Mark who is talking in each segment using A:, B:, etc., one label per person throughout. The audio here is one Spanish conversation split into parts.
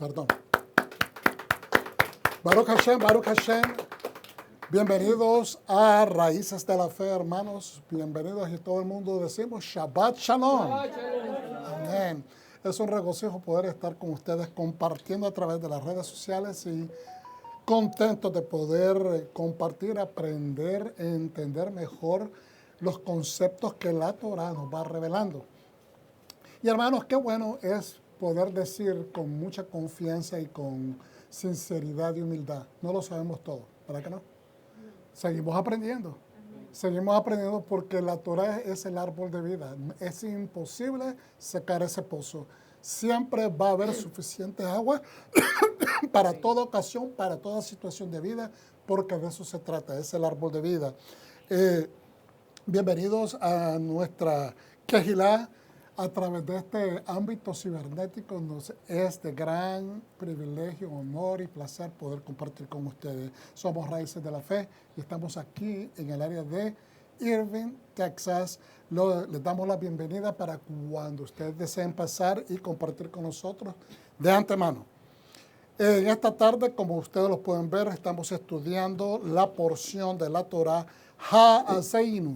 A: Perdón. Baruch Hashem, Baruch Hashem. Bienvenidos a Raíces de la Fe, hermanos. Bienvenidos y todo el mundo decimos Shabbat Shalom. Amén. Es un regocijo poder estar con ustedes compartiendo a través de las redes sociales y contentos de poder compartir, aprender, entender mejor los conceptos que la Torah nos va revelando. Y hermanos, qué bueno es poder decir con mucha confianza y con sinceridad y humildad. No lo sabemos todo, ¿verdad que no? Seguimos aprendiendo. Seguimos aprendiendo porque la Torah es el árbol de vida. Es imposible secar ese pozo. Siempre va a haber suficiente agua para toda ocasión, para toda situación de vida, porque de eso se trata, es el árbol de vida. Bienvenidos a nuestra Kehilá a través de este ámbito cibernético. Nos es de gran privilegio, honor y placer poder compartir con ustedes. Somos Raíces de la Fe y estamos aquí en el área de Irving, Texas. Les damos la bienvenida para cuando ustedes deseen pasar y compartir con nosotros de antemano. En esta tarde, como ustedes lo pueden ver, estamos estudiando la porción de la Torah Ha'azinu.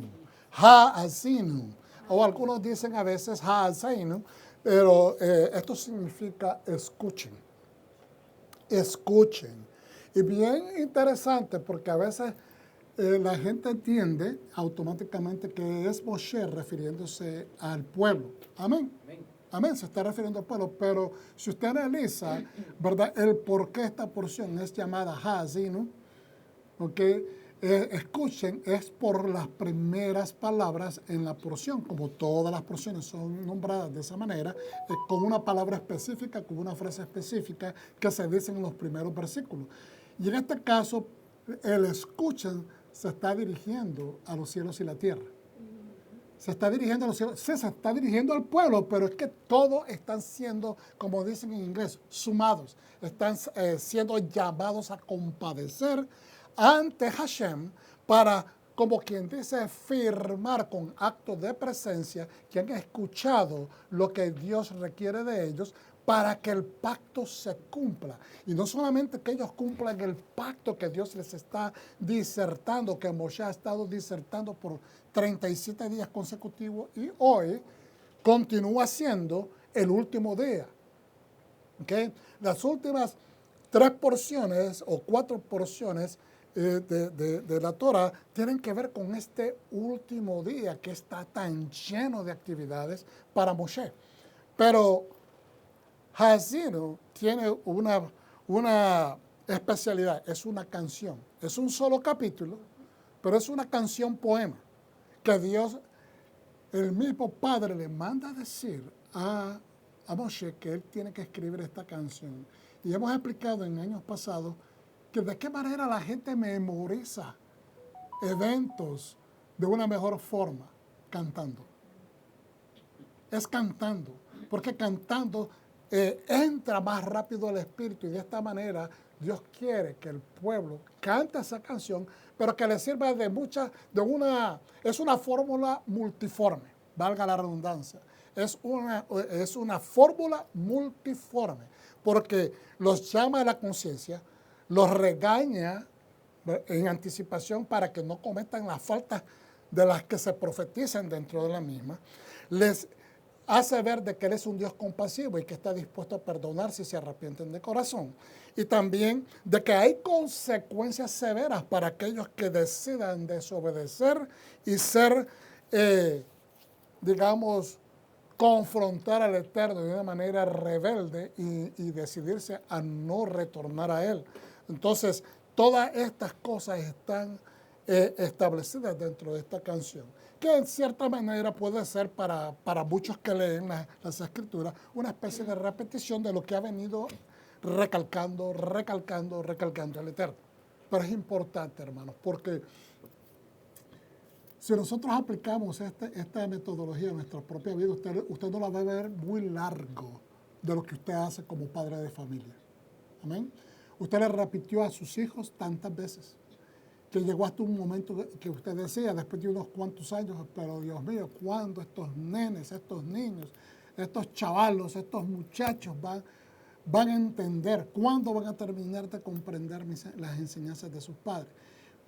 A: Ha'azinu. O algunos dicen a veces Ha'azinu, pero esto significa escuchen. Escuchen. Y bien interesante porque a veces la gente entiende automáticamente que es Moshe refiriéndose al pueblo. Amén. Amén, se está refiriendo al pueblo, pero si usted analiza, ¿verdad?, el por qué esta porción es llamada Ha'azinu, ¿ok? Escuchen, es por las primeras palabras en la porción, como todas las porciones son nombradas de esa manera, con una palabra específica, con una frase específica que se dice en los primeros versículos. Y en este caso, el escuchen se está dirigiendo a los cielos y la tierra. Se está dirigiendo a los cielos, sí, se está dirigiendo al pueblo, pero es que todos están siendo, como dicen en inglés, sumados. Están siendo llamados a compadecer ante Hashem para, como quien dice, firmar con actos de presencia que han escuchado lo que Dios requiere de ellos para que el pacto se cumpla. Y no solamente que ellos cumplan el pacto que Dios les está disertando, que Moshe ha estado disertando por 37 días consecutivos y hoy continúa siendo el último día. ¿Okay? Las últimas 3 porciones o 4 porciones de la Torah tienen que ver con este último día que está tan lleno de actividades para Moshe. Pero Ha'azinu tiene una especialidad, es una canción. Es un solo capítulo, pero es una canción poema que Dios, el mismo Padre, le manda a decir a Moshe que él tiene que escribir esta canción. Y hemos explicado en años pasados que de qué manera la gente memoriza eventos de una mejor forma, cantando. Es cantando, porque cantando entra más rápido el espíritu y de esta manera Dios quiere que el pueblo cante esa canción, pero que le sirva es una fórmula multiforme, valga la redundancia. Es una fórmula multiforme, porque los llama a la conciencia, los regaña en anticipación para que no cometan las faltas de las que se profetizan dentro de la misma, les hace ver de que Él es un Dios compasivo y que está dispuesto a perdonar si se arrepienten de corazón. Y también de que hay consecuencias severas para aquellos que decidan desobedecer y ser, confrontar al Eterno de una manera rebelde y decidirse a no retornar a Él. Entonces, todas estas cosas están establecidas dentro de esta canción, que en cierta manera puede ser para muchos que leen las Escrituras una especie de repetición de lo que ha venido recalcando el Eterno. Pero es importante, hermanos, porque si nosotros aplicamos esta metodología a nuestra propia vida, usted no la va a ver muy largo de lo que usted hace como padre de familia. Amén. Usted le repitió a sus hijos tantas veces que llegó hasta un momento que usted decía, después de unos cuantos años, pero Dios mío, ¿cuándo estos nenes, estos niños, estos chavalos, estos muchachos van a entender, cuándo van a terminar de comprender las enseñanzas de sus padres.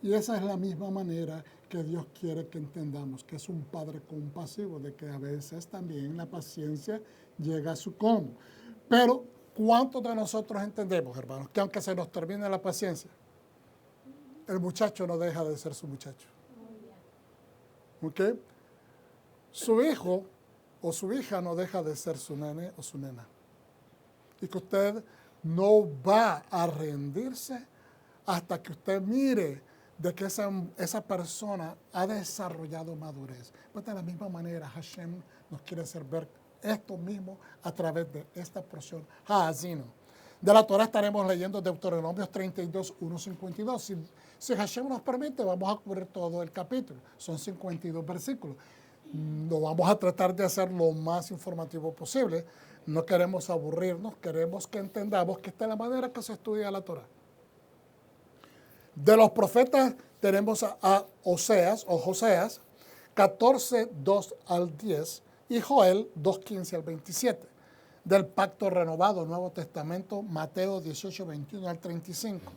A: Y esa es la misma manera que Dios quiere que entendamos, que es un Padre compasivo, de que a veces también la paciencia llega a su colmo. Pero, ¿cuántos de nosotros entendemos, hermanos, que aunque se nos termine la paciencia, el muchacho no deja de ser su muchacho? ¿Ok? Su hijo o su hija no deja de ser su nene o su nena. Y que usted no va a rendirse hasta que usted mire de que esa persona ha desarrollado madurez. Pues de la misma manera, Hashem nos quiere hacer ver esto mismo a través de esta porción Haazino. De la Torah estaremos leyendo Deuteronomios 32, 1, 52. Si Hashem nos permite, vamos a cubrir todo el capítulo. Son 52 versículos. Lo vamos a tratar de hacer lo más informativo posible. No queremos aburrirnos, queremos que entendamos que esta es la manera que se estudia la Torah. De los profetas tenemos a Oseas o Joseas 14, 2 al 10 y Joel 2, 15 al 27. Del Pacto Renovado, Nuevo Testamento, Mateo 18, 21 al 35.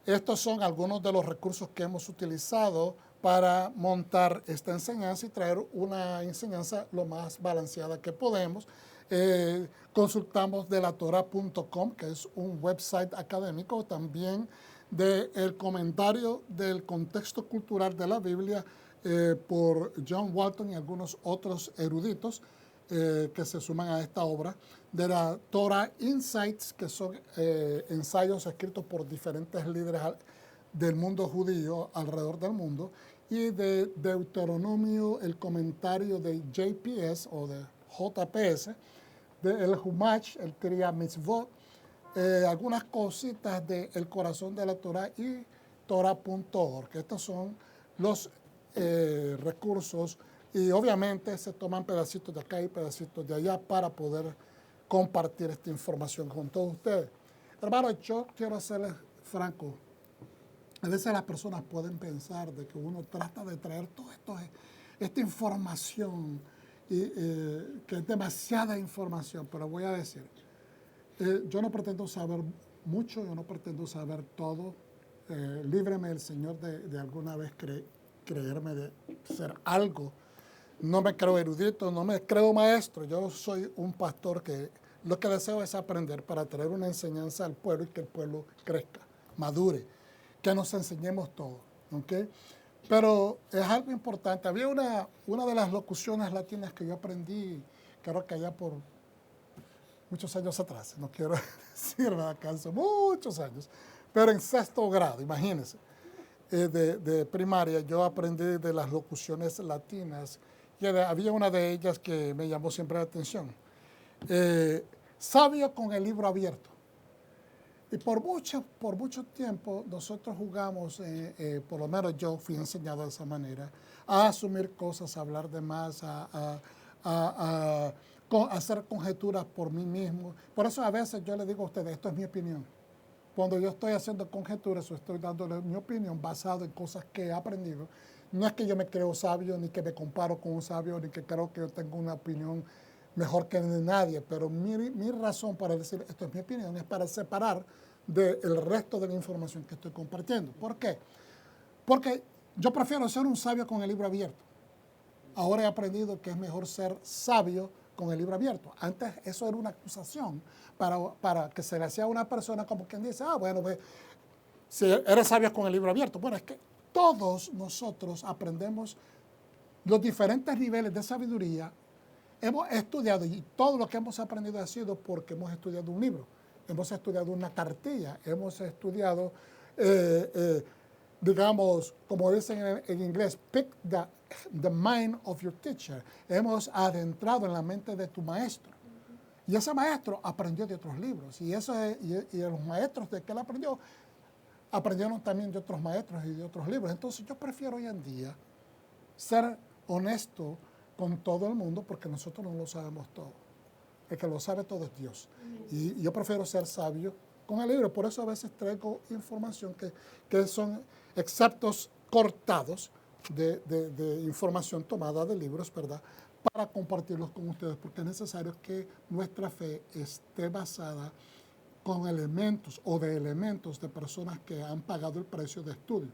A: Estos son algunos de los recursos que hemos utilizado para montar esta enseñanza y traer una enseñanza lo más balanceada que podemos. Consultamos de latorah.com, que es un website académico, también del comentario del contexto cultural de la Biblia por John Walton y algunos otros eruditos que se suman a esta obra, de la Torah Insights, que son ensayos escritos por diferentes líderes del mundo judío alrededor del mundo, y de Deuteronomio, el comentario de JPS o de JPS, del Humach, el Kriya Mitzvot, algunas cositas de El Corazón de la Torah y Torah.org. Estos son los recursos y obviamente se toman pedacitos de acá y pedacitos de allá para poder compartir esta información con todos ustedes. Hermanos, yo quiero serles franco. A veces las personas pueden pensar de que uno trata de traer todo esta información, que es demasiada información, pero voy a decir, yo no pretendo saber mucho, yo no pretendo saber todo. Líbreme el Señor de alguna vez creerme de ser algo. No me creo erudito, no me creo maestro. Yo soy un pastor que lo que deseo es aprender para traer una enseñanza al pueblo y que el pueblo crezca, madure, que nos enseñemos todo. ¿Okay? Pero es algo importante. Había una de las locuciones latinas que yo aprendí, creo que allá por muchos años atrás, no quiero decir, hace muchos años, pero en sexto grado, imagínense, de primaria, yo aprendí de las locuciones latinas y había una de ellas que me llamó siempre la atención. Sabio con el libro abierto. Y por mucho tiempo nosotros jugamos, por lo menos yo fui enseñado de esa manera, a asumir cosas, a hablar de más, a hacer conjeturas por mí mismo. Por eso a veces yo le digo a ustedes, esto es mi opinión. Cuando yo estoy haciendo conjeturas o estoy dándole mi opinión basado en cosas que he aprendido, no es que yo me creo sabio, ni que me comparo con un sabio, ni que creo que yo tengo una opinión mejor que nadie, pero mi razón para decir esto es mi opinión es para separar del resto de la información que estoy compartiendo. ¿Por qué? Porque yo prefiero ser un sabio con el libro abierto. Ahora he aprendido que es mejor ser sabio con el libro abierto. Antes eso era una acusación para que se le hacía a una persona como quien dice, bueno, pues, si eres sabio con el libro abierto. Bueno, es que todos nosotros aprendemos los diferentes niveles de sabiduría. Hemos estudiado y todo lo que hemos aprendido ha sido porque hemos estudiado un libro, hemos estudiado una cartilla, hemos estudiado, digamos, como dicen en inglés, pick the mind of your teacher. Hemos adentrado en la mente de tu maestro. Y ese maestro aprendió de otros libros. Y los maestros de que él aprendió, aprendieron también de otros maestros y de otros libros. Entonces yo prefiero hoy en día ser honesto con todo el mundo porque nosotros no lo sabemos todo. El que lo sabe todo es Dios. Y yo prefiero ser sabio con el libro. Por eso a veces traigo información que son exceptos cortados de información tomada de libros, ¿verdad? para compartirlos con ustedes, porque es necesario que nuestra fe esté basada con elementos o de elementos de personas que han pagado el precio de estudio.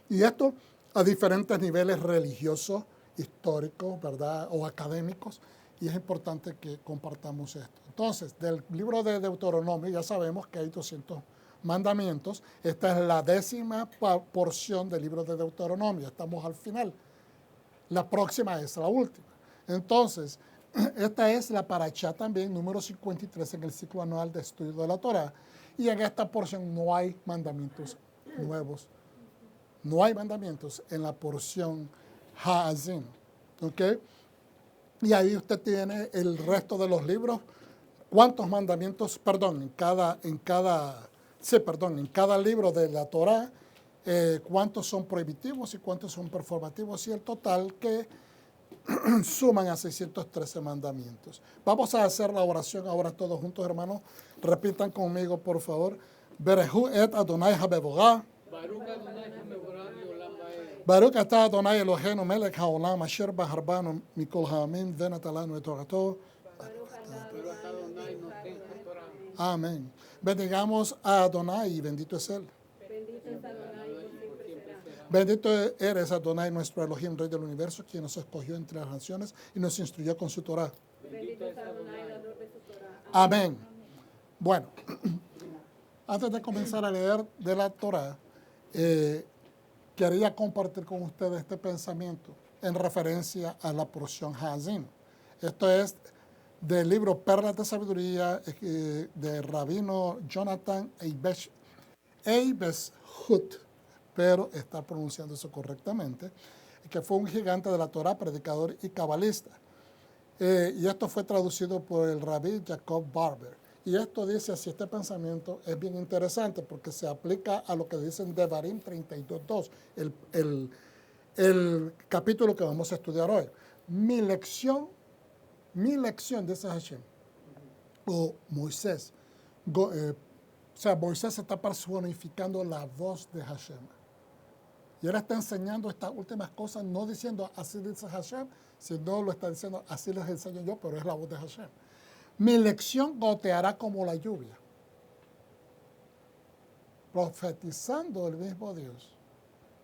A: Y esto a diferentes niveles religiosos, históricos, ¿verdad? O académicos, y es importante que compartamos esto. Entonces, del libro de Deuteronomio ya sabemos que hay 200 mandamientos. Esta es la 10ª porción del libro de Deuteronomio. Estamos al final. La próxima es la última. Entonces, esta es la parashá también, número 53 en el ciclo anual de estudio de la Torá. Y en esta porción no hay mandamientos nuevos. No hay mandamientos en la porción Ha'azin. ¿Ok? Y ahí usted tiene el resto de los libros. ¿Cuántos mandamientos? En cada libro de la Torá, cuántos son prohibitivos y cuántos son performativos, y el total que suman a 613 mandamientos. Vamos a hacer la oración ahora todos juntos, hermanos. Repitan conmigo, por favor. Berehu et Adonai habevogá. Baruch atah Adonai Eloheinu melech haolam asher baharbanu mikol ha'amim venatalanu et torato. Amén. Bendigamos a Adonai y bendito es Él. Bendito eres, Adonai, nuestro Elohim, Rey del universo, quien nos escogió entre las naciones y nos instruyó con su Torah.
B: Bendito es Adonai, dador de su Torah.
A: Amén. Bueno, antes de comenzar a leer de la Torah, quería compartir con ustedes este pensamiento en referencia a la porción Ha'azin. Esto es del libro Perlas de Sabiduría de Rabino Jonathan Eibeshut, pero está pronunciando eso correctamente, que fue un gigante de la Torá, predicador y cabalista. Y esto fue traducido por el rabí Jacob Barber. Y esto dice así, este pensamiento es bien interesante porque se aplica a lo que dicen Devarim 32.2, el capítulo que vamos a estudiar hoy. Mi lección, dice Hashem, o Moisés. Moisés está personificando la voz de Hashem. Y él está enseñando estas últimas cosas, no diciendo así dice Hashem, sino lo está diciendo así les enseño yo, pero es la voz de Hashem. Mi lección goteará como la lluvia, profetizando el mismo Dios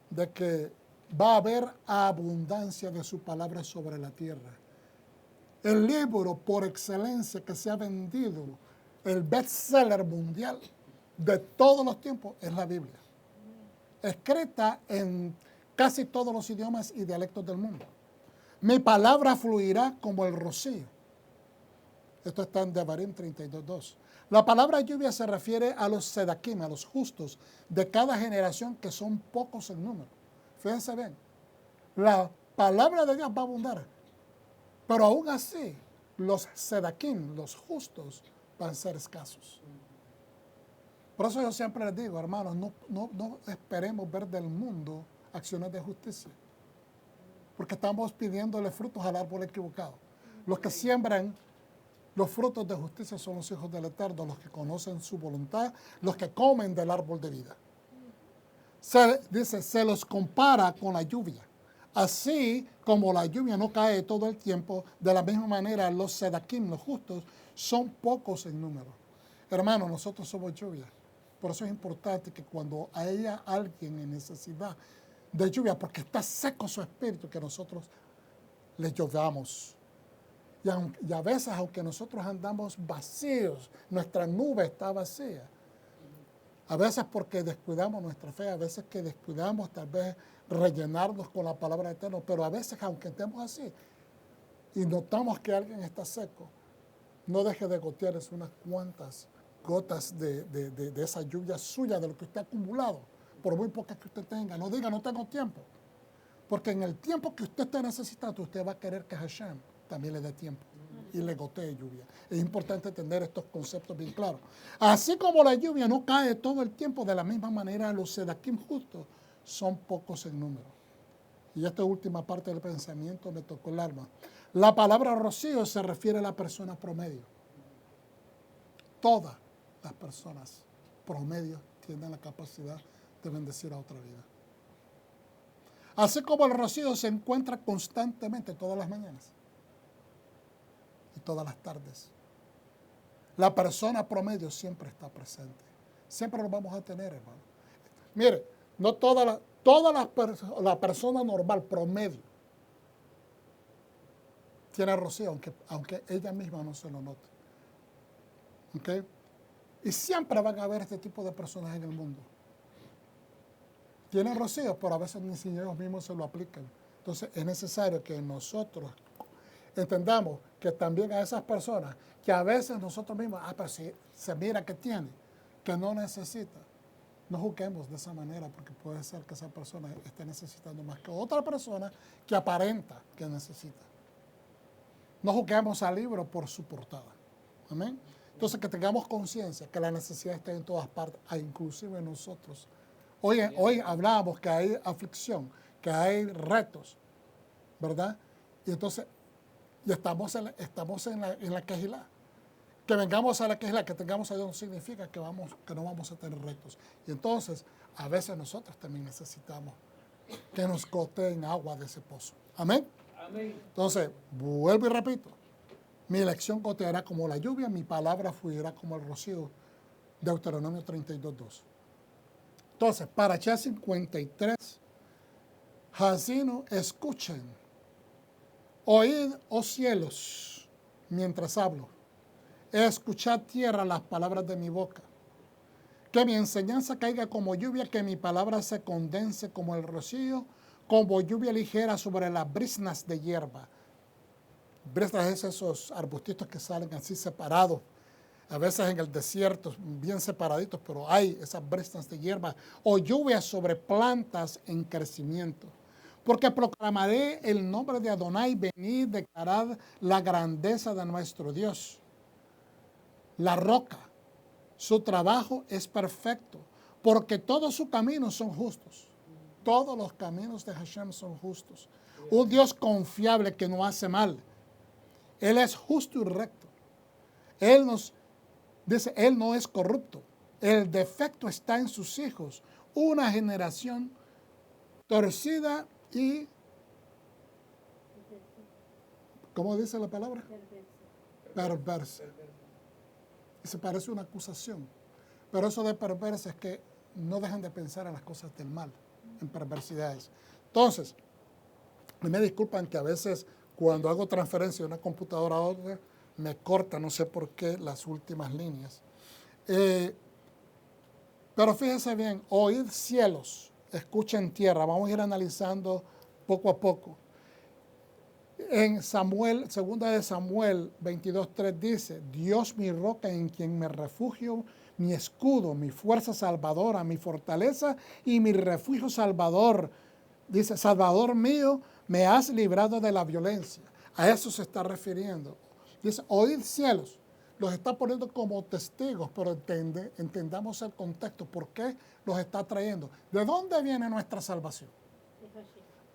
A: de que va a haber abundancia de su palabra sobre la tierra. El libro por excelencia que se ha vendido, el bestseller mundial de todos los tiempos, es la Biblia, escrita en casi todos los idiomas y dialectos del mundo. Mi palabra fluirá como el rocío. Esto está en Devarim 32.2. La palabra lluvia se refiere a los sedakim, a los justos de cada generación, que son pocos en número. Fíjense bien, la palabra de Dios va a abundar, pero aún así los sedakim, los justos, van a ser escasos. Por eso yo siempre les digo, hermanos, no esperemos ver del mundo acciones de justicia, porque estamos pidiéndole frutos al árbol equivocado. Los que siembran los frutos de justicia son los hijos del Eterno, los que conocen su voluntad, los que comen del árbol de vida. Se los compara con la lluvia. Así como la lluvia no cae todo el tiempo, de la misma manera los sedakim, los justos, son pocos en número. Hermanos, nosotros somos lluvia. Por eso es importante que cuando haya alguien en necesidad de lluvia, porque está seco su espíritu, que nosotros le llovamos. Y a veces, aunque nosotros andamos vacíos, nuestra nube está vacía. A veces porque descuidamos nuestra fe, a veces que descuidamos tal vez rellenarnos con la palabra eterna, pero a veces, aunque estemos así y notamos que alguien está seco, no deje de gotearles unas cuantas gotas de esa lluvia suya, de lo que usted ha acumulado, por muy pocas que usted tenga. No diga, no tengo tiempo, porque en el tiempo que usted esté necesitando, usted va a querer que Hashem también le dé tiempo y le gotee lluvia. Es importante tener estos conceptos bien claros. Así como la lluvia no cae todo el tiempo, de la misma manera los sedakim justos son pocos en número. Y esta última parte del pensamiento me tocó el alma. La palabra rocío se refiere a la persona promedio. Todas las personas promedio tienen la capacidad de bendecir a otra vida. Así como el rocío se encuentra constantemente todas las mañanas y todas las tardes. La persona promedio siempre está presente. Siempre lo vamos a tener, hermano. Mire, no la persona normal promedio tiene rocío, aunque ella misma no se lo note. ¿Ok? Y siempre van a haber este tipo de personas en el mundo. Tienen rocío, pero a veces ni siquiera ellos mismos se lo aplican. Entonces es necesario que nosotros entendamos que también a esas personas que a veces nosotros mismos, pero si se mira que tiene, que no necesita, no juzguemos de esa manera, porque puede ser que esa persona esté necesitando más que otra persona que aparenta que necesita. No juzguemos al libro por su portada. Amén. Entonces que tengamos conciencia que la necesidad está en todas partes, inclusive en nosotros. Hoy hablábamos que hay aflicción, que hay retos, ¿verdad? Y entonces estamos en la quejilá. Que vengamos a la quejilá, que tengamos a Dios, no significa que no vamos a tener retos. Y entonces, a veces nosotros también necesitamos que nos goteen agua de ese pozo. Amén.
C: Amén.
A: Entonces, vuelvo y repito. Mi elección goteará como la lluvia, mi palabra fluirá como el rocío. Deuteronomio 32:2. Entonces, Parashá 53, Hazino, escuchen. Oíd, oh cielos, mientras hablo. Escuchad tierra las palabras de mi boca. Que mi enseñanza caiga como lluvia, que mi palabra se condense como el rocío, como lluvia ligera sobre las briznas de hierba. Briznas es esos arbustitos que salen así separados, a veces en el desierto, bien separaditos, pero hay esas briznas de hierba, o lluvia sobre plantas en crecimiento. Porque proclamaré el nombre de Adonai, venid, declarad la grandeza de nuestro Dios. La roca, su trabajo es perfecto, porque todos sus caminos son justos. Todos los caminos de Hashem son justos. Un Dios confiable que no hace mal. Él es justo y recto. Él no es corrupto. El defecto está en sus hijos. Una generación torcida y, ¿cómo dice la palabra? Perversa. Y se parece una acusación. Pero eso de perversa es que no dejan de pensar en las cosas del mal, en perversidades. Entonces, me disculpan que a veces cuando hago transferencia de una computadora a otra, me corta, no sé por qué, las últimas líneas. Pero fíjense bien, oíd cielos, escuchen tierra. Vamos a ir analizando poco a poco. En Samuel, segunda de Samuel 22:3 dice, Dios mi roca en quien me refugio, mi escudo, mi fuerza salvadora, mi fortaleza y mi refugio salvador. Dice, Salvador mío, me has librado de la violencia. A eso se está refiriendo. Dice, oíd cielos. Los está poniendo como testigos, pero entendamos el contexto. ¿Por qué los está trayendo? ¿De dónde viene nuestra salvación?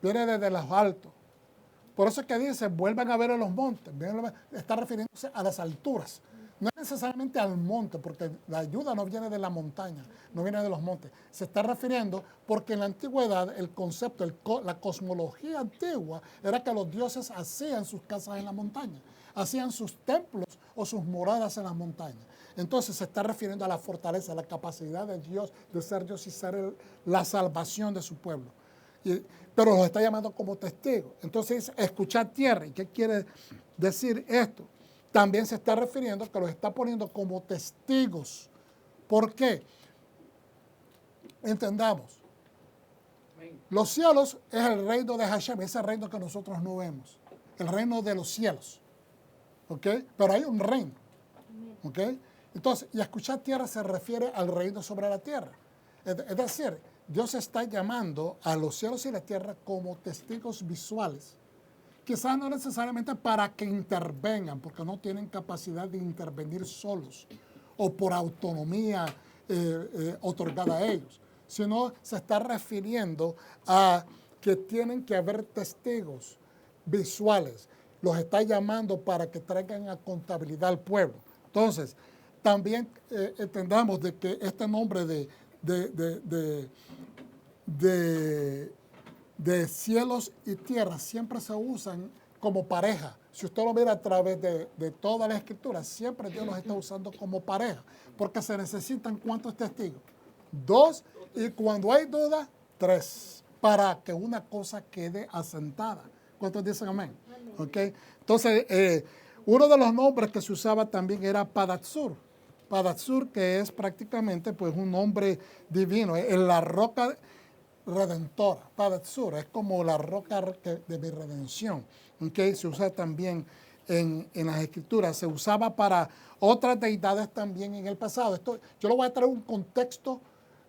A: Viene desde los altos. Por eso es que dice, vuelvan a ver en los montes. Está refiriéndose a las alturas. No es necesariamente al monte, porque la ayuda no viene de la montaña, no viene de los montes. Se está refiriendo porque en la antigüedad el concepto, la cosmología antigua era que los dioses hacían sus casas en la montaña, hacían sus templos o sus moradas en las montañas. Entonces se está refiriendo a la fortaleza, a la capacidad de Dios de ser Dios y ser la salvación de su pueblo. Pero los está llamando como testigos. Entonces, escuchar tierra. ¿Y qué quiere decir esto? También se está refiriendo que los está poniendo como testigos. ¿Por qué? Entendamos. Los cielos es el reino de Hashem, ese reino que nosotros no vemos. El reino de los cielos. ¿Ok? Pero hay un reino. ¿Ok? Entonces, y escuchar tierra se refiere al reino sobre la tierra. Es decir, Dios está llamando a los cielos y la tierra como testigos visuales. Quizás no necesariamente para que intervengan, porque no tienen capacidad de intervenir solos o por autonomía otorgada a ellos, sino se está refiriendo a que tienen que haber testigos visuales. Los está llamando para que traigan a contabilidad al pueblo. Entonces, también entendamos de que este nombre de de cielos y tierra siempre se usan como pareja. Si usted lo mira a través de toda la escritura, siempre Dios los está usando como pareja, porque se necesitan ¿cuántos testigos? 2, y cuando hay duda, 3, para que una cosa quede asentada. ¿Cuántos dicen amén? ¿Okay? Entonces, uno de los nombres que se usaba también era Padatsur. Padatsur, que es prácticamente pues, un nombre divino, es la roca redentora. Padatsur es como la roca de mi redención. ¿Okay? Se usa también en las escrituras. Se usaba para otras deidades también en el pasado. Yo le voy a traer un contexto,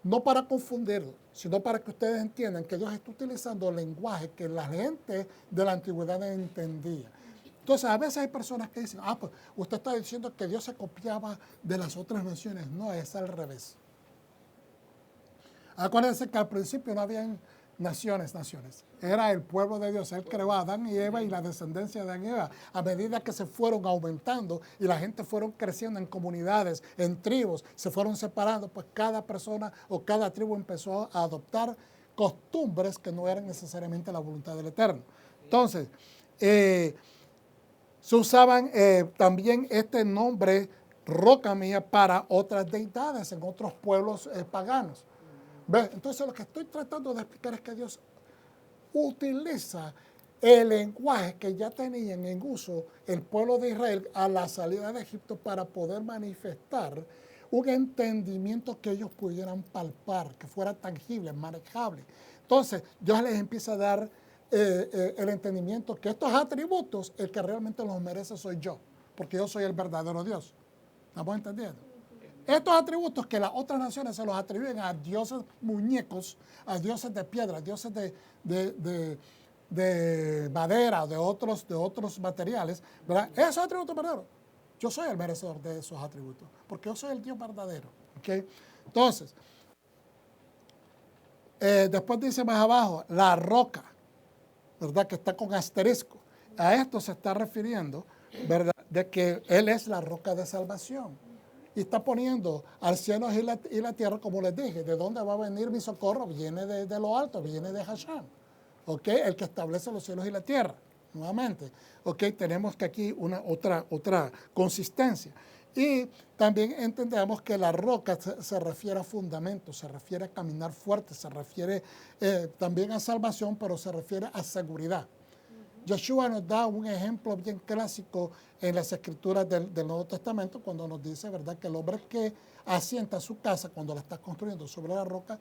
A: no para confundirlo, sino para que ustedes entiendan que Dios está utilizando el lenguaje que la gente de la antigüedad entendía. Entonces, a veces hay personas que dicen, pues usted está diciendo que Dios se copiaba de las otras naciones. No, es al revés. Acuérdense que al principio no habían naciones. Era el pueblo de Dios. Él creó a Adán y Eva y la descendencia de Adán y Eva. A medida que se fueron aumentando y la gente fueron creciendo en comunidades, en tribus, se fueron separando, pues cada persona o cada tribu empezó a adoptar costumbres que no eran necesariamente la voluntad del Eterno. Entonces, se usaban también este nombre roca mía para otras deidades en otros pueblos paganos. ¿Ves? Entonces lo que estoy tratando de explicar es que Dios utiliza el lenguaje que ya tenían en uso el pueblo de Israel a la salida de Egipto para poder manifestar un entendimiento que ellos pudieran palpar, que fuera tangible, manejable. Entonces Dios les empieza a dar el entendimiento que estos atributos, el que realmente los merece soy yo, porque yo soy el verdadero Dios. ¿Estamos entendiendo? Estos atributos que las otras naciones se los atribuyen a dioses muñecos, a dioses de piedra, a dioses de madera, de otros materiales, ¿verdad? Esos atributos verdaderos. Yo soy el merecedor de esos atributos, porque yo soy el Dios verdadero. ¿Okay? Entonces, después dice más abajo, la roca, ¿verdad? Que está con asterisco. A esto se está refiriendo, ¿verdad? De que Él es la roca de salvación. Y está poniendo al cielo y la tierra, como les dije, ¿de dónde va a venir mi socorro? Viene de lo alto, viene de Hashem. ¿Ok? El que establece los cielos y la tierra. Nuevamente. ¿Ok? Tenemos que aquí otra consistencia. Y también entendemos que la roca se refiere a fundamento, se refiere a caminar fuerte, se refiere también a salvación, pero se refiere a seguridad. Yeshua nos da un ejemplo bien clásico en las escrituras del Nuevo Testamento cuando nos dice, ¿verdad?, que el hombre que asienta su casa cuando la está construyendo sobre la roca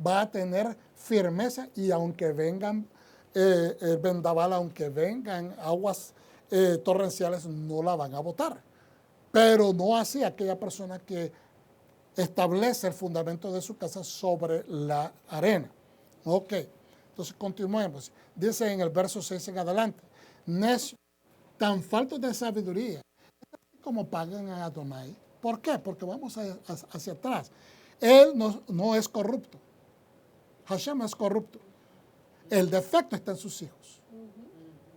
A: va a tener firmeza y aunque vengan el vendaval, aunque vengan aguas torrenciales, no la van a botar. Pero no así aquella persona que establece el fundamento de su casa sobre la arena. Ok. Entonces continuemos. Dice en el verso 6 en adelante, necio, tan faltos de sabiduría, como pagan a Adonai. ¿Por qué? Porque vamos hacia atrás. Él no es corrupto. Hashem no es corrupto. El defecto está en sus hijos.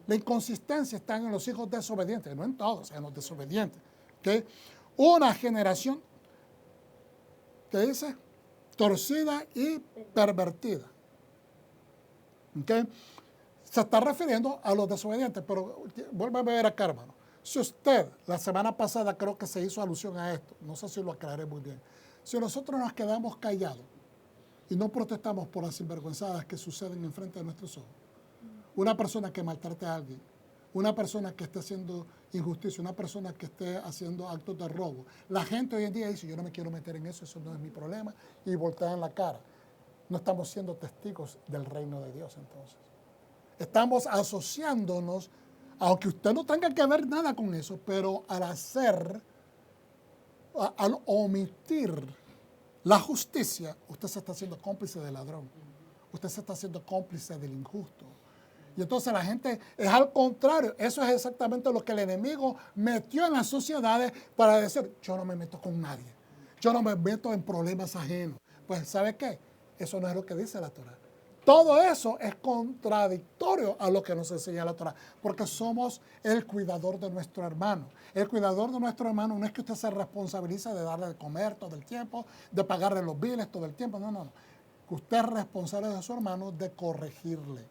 A: La inconsistencia está en los hijos desobedientes, no en todos, en los desobedientes. ¿Okay? Una generación, ¿qué dice? Torcida y pervertida. ¿Okay? Se está refiriendo a los desobedientes, pero vuelve a ver acá, hermano. Si usted, la semana pasada creo que se hizo alusión a esto, no sé si lo aclaré muy bien. Si nosotros nos quedamos callados y no protestamos por las sinvergüenzadas que suceden enfrente de nuestros ojos, una persona que maltrate a alguien, una persona que esté haciendo injusticia, una persona que esté haciendo actos de robo, la gente hoy en día dice, yo no me quiero meter en eso no es mi problema, y voltean la cara. No estamos siendo testigos del reino de Dios entonces. Estamos asociándonos, aunque usted no tenga que ver nada con eso, pero al omitir la justicia, usted se está haciendo cómplice del ladrón. Usted se está haciendo cómplice del injusto. Y entonces la gente es al contrario. Eso es exactamente lo que el enemigo metió en las sociedades para decir, yo no me meto con nadie. Yo no me meto en problemas ajenos. Pues, ¿sabe qué? Eso no es lo que dice la Torah. Todo eso es contradictorio a lo que nos enseña la Torah, porque somos el cuidador de nuestro hermano. El cuidador de nuestro hermano no es que usted se responsabilice de darle de comer todo el tiempo, de pagarle los biles todo el tiempo, no. Usted es responsable de su hermano de corregirle.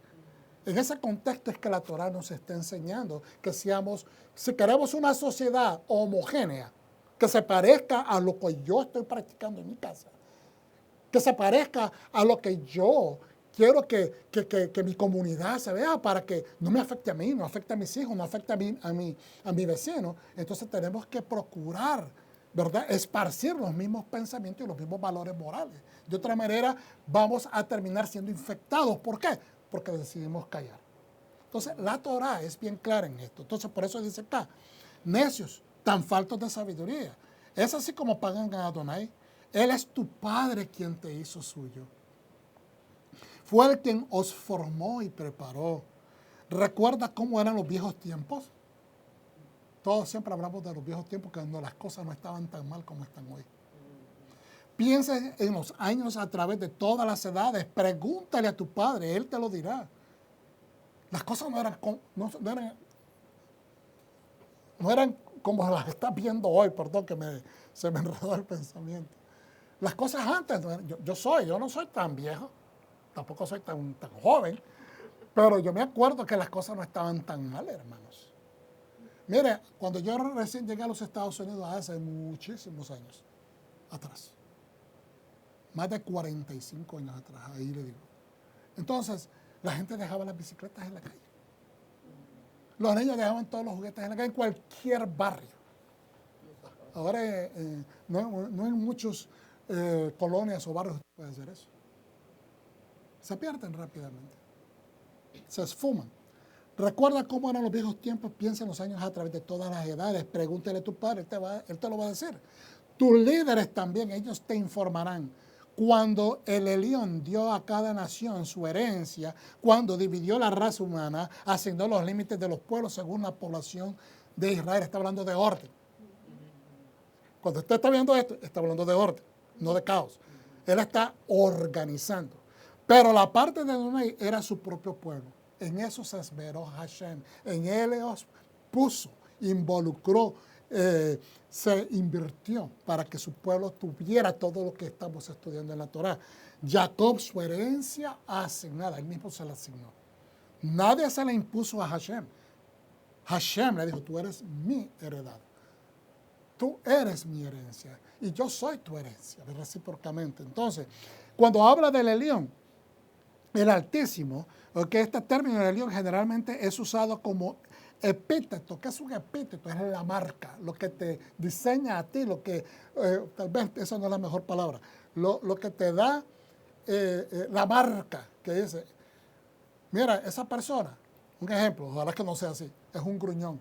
A: En ese contexto es que la Torah nos está enseñando que si queremos una sociedad homogénea, que se parezca a lo que yo estoy practicando en mi casa, que se parezca a lo que yo quiero que mi comunidad se vea para que no me afecte a mí, no afecte a mis hijos, no afecte a mi vecino. Entonces tenemos que procurar, ¿verdad?, esparcir los mismos pensamientos y los mismos valores morales. De otra manera, vamos a terminar siendo infectados. ¿Por qué? Porque decidimos callar. Entonces, la Torah es bien clara en esto. Entonces, por eso dice acá, necios, tan faltos de sabiduría. Es así como pagan a Adonai. Él es tu Padre quien te hizo suyo. Fue el quien os formó y preparó. ¿Recuerda cómo eran los viejos tiempos? Todos siempre hablamos de los viejos tiempos cuando las cosas no estaban tan mal como están hoy. Piensa en los años a través de todas las edades. Pregúntale a tu padre, él te lo dirá. Las cosas no eran como las estás viendo hoy. Perdón que se me enredó el pensamiento. Las cosas antes, yo no soy tan viejo, tampoco soy tan joven, pero yo me acuerdo que las cosas no estaban tan mal, hermanos. Mire, cuando yo recién llegué a los Estados Unidos hace muchísimos años atrás, más de 45 años atrás, ahí le digo. Entonces, la gente dejaba las bicicletas en la calle. Los niños dejaban todos los juguetes en la calle, en cualquier barrio. Ahora no en muchas colonias o barrios puede hacer eso. Se pierden rápidamente. Se esfuman. Recuerda cómo eran los viejos tiempos, piensa en los años a través de todas las edades. Pregúntele a tu padre, él te lo va a decir. Tus líderes también, ellos te informarán. Cuando el Elión dio a cada nación su herencia, cuando dividió la raza humana, asignó los límites de los pueblos según la población de Israel. Está hablando de orden. Cuando usted está viendo esto, está hablando de orden, no de caos. Él está organizando. Pero la parte de Adonai era su propio pueblo. En eso se esmeró Hashem. En él los puso, involucró, se invirtió para que su pueblo tuviera todo lo que estamos estudiando en la Torah. Jacob, su herencia asignada, él mismo se la asignó. Nadie se la impuso a Hashem. Hashem le dijo, tú eres mi heredad. Tú eres mi herencia y yo soy tu herencia, recíprocamente. Entonces, cuando habla del Elión, el Altísimo, porque este término del Elión generalmente es usado como epíteto. ¿Qué es un epíteto? Es la marca, lo que te diseña a ti, lo que, tal vez esa no es la mejor palabra, lo que te da la marca que dice, mira, esa persona, un ejemplo, ojalá que no sea así, es un gruñón.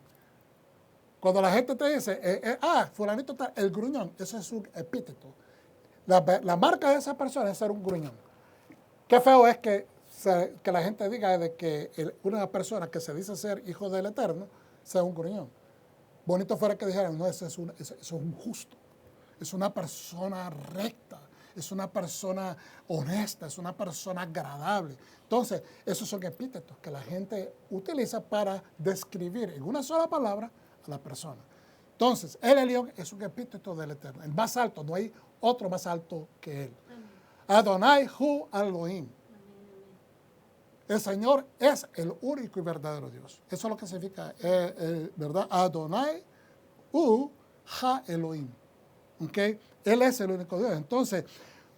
A: Cuando la gente te dice, fulanito está, el gruñón, eso es un epíteto. La marca de esa persona es ser un gruñón. Qué feo es que la gente diga de que una persona que se dice ser hijo del Eterno sea un gruñón. Bonito fuera que dijeran, no, eso es un justo, es una persona recta, es una persona honesta, es una persona agradable. Entonces, esos son epítetos que la gente utiliza para describir en una sola palabra a la persona. Entonces, el Elión es un epíteto del Eterno, el más alto, no hay otro más alto que él. Adonai Hu Elohim. El Señor es el único y verdadero Dios. Eso es lo que significa, ¿verdad? Adonai Hu Ha Elohim. ¿Okay? Él es el único Dios. Entonces,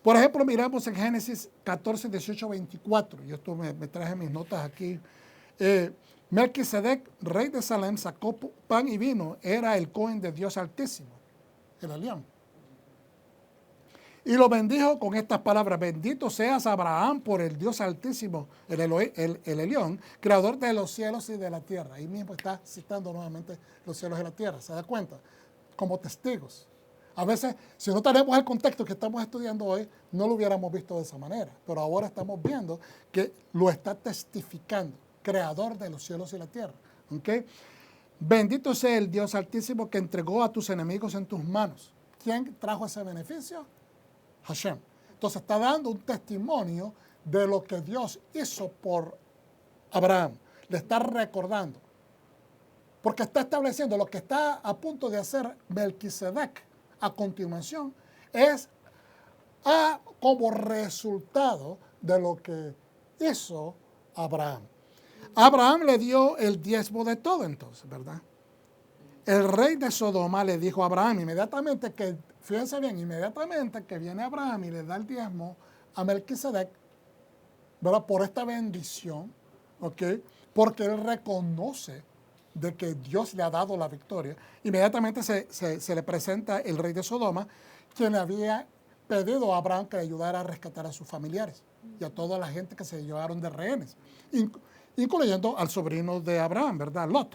A: por ejemplo, miramos en Génesis 14, 18, 24. Yo esto me traje mis notas aquí. Melquisedec, rey de Salem, sacó pan y vino. Era el Cohen de Dios Altísimo, el Elión. Y lo bendijo con estas palabras: bendito seas Abraham por el Dios Altísimo, el Elión, creador de los cielos y de la tierra. Ahí mismo está citando nuevamente los cielos y la tierra, ¿se da cuenta? Como testigos. A veces, si no tenemos el contexto que estamos estudiando hoy, no lo hubiéramos visto de esa manera. Pero ahora estamos viendo que lo está testificando, creador de los cielos y la tierra. ¿Okay? Bendito sea el Dios Altísimo que entregó a tus enemigos en tus manos. ¿Quién trajo ese beneficio? Hashem. Entonces está dando un testimonio de lo que Dios hizo por Abraham. Le está recordando. Porque está estableciendo lo que está a punto de hacer Melquisedec a continuación, es como resultado de lo que hizo Abraham. Abraham le dio el diezmo de todo entonces, ¿verdad? El rey de Sodoma le dijo a Abraham inmediatamente que, fíjense bien, inmediatamente que viene Abraham y le da el diezmo a Melquisedec, ¿verdad? Por esta bendición, ¿ok? Porque él reconoce de que Dios le ha dado la victoria. Inmediatamente se le presenta el rey de Sodoma, quien le había pedido a Abraham que le ayudara a rescatar a sus familiares y a toda la gente que se llevaron de rehenes, incluyendo al sobrino de Abraham, ¿verdad? Lot.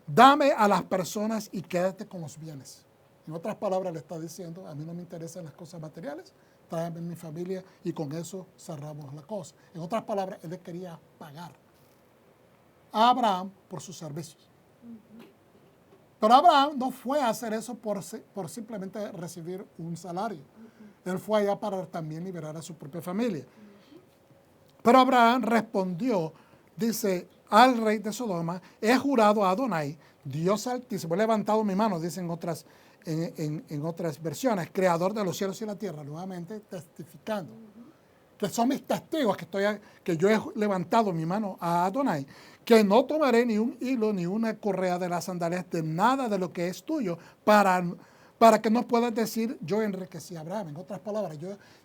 A: Dame a las personas y quédate con los bienes. En otras palabras, le está diciendo, a mí no me interesan las cosas materiales, tráeme mi familia y con eso cerramos la cosa. En otras palabras, él le quería pagar a Abraham por sus servicios. Pero Abraham no fue a hacer eso por simplemente recibir un salario. Él fue allá para también liberar a su propia familia. Pero Abraham respondió, dice, al rey de Sodoma, he jurado a Adonai, Dios Altísimo, he levantado mi mano, dicen en otras versiones, creador de los cielos y la tierra, nuevamente testificando, que son mis testigos, que yo he levantado mi mano a Adonai, que no tomaré ni un hilo ni una correa de las sandalias de nada de lo que es tuyo, para que no puedas decir, yo enriquecí a Abraham. En otras palabras,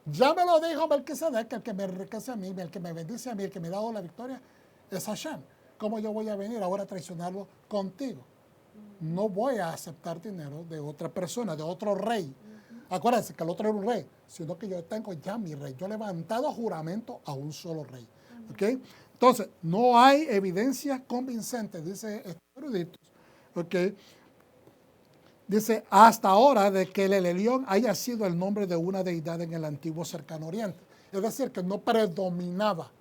A: ya me lo dijo Melquisedec, que el que me enriquece a mí, el que me bendice a mí, el que me ha dado la victoria, es Hashem. ¿Cómo yo voy a venir ahora a traicionarlo contigo? No voy a aceptar dinero de otra persona, de otro rey. Acuérdense que el otro era un rey, sino que yo tengo ya mi rey. Yo he levantado juramento a un solo rey. ¿Okay? Entonces, no hay evidencia convincente, dice estos eruditos, ¿okay? Dice, hasta ahora de que el Elyon haya sido el nombre de una deidad en el antiguo cercano oriente. Es decir, que no predominaba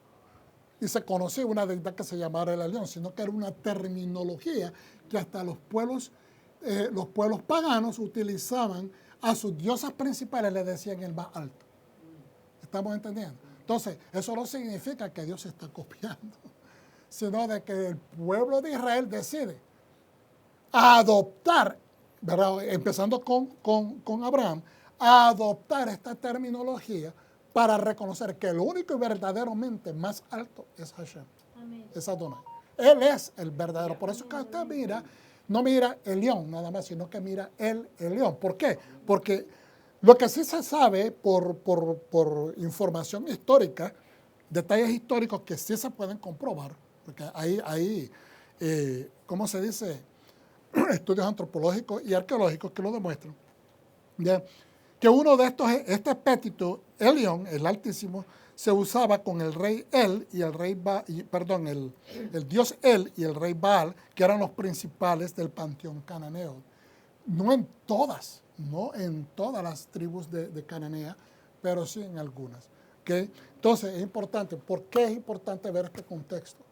A: y se conocía una deidad que se llamara el Elyon, sino que era una terminología que hasta los pueblos paganos utilizaban a sus diosas principales, le decían el más alto. ¿Estamos entendiendo? Entonces, eso no significa que Dios se está copiando, sino de que el pueblo de Israel decide adoptar, ¿verdad? Empezando con Abraham, a adoptar esta terminología para reconocer que el único y verdaderamente más alto es Hashem, es Adonai. Él es el verdadero. Por eso que usted no mira el león nada más, sino que mira el león. ¿Por qué? Porque lo que sí se sabe por información histórica, detalles históricos que sí se pueden comprobar, porque hay ¿cómo se dice? Estudios antropológicos y arqueológicos que lo demuestran, ¿ya? Que uno de estos, este epíteto, Elión, el Altísimo, se usaba con el rey El y el rey el dios El y el rey Baal, que eran los principales del panteón cananeo. No en todas las tribus de Cananea, pero sí en algunas. ¿Okay? Entonces es importante. ¿Por qué es importante ver este contexto?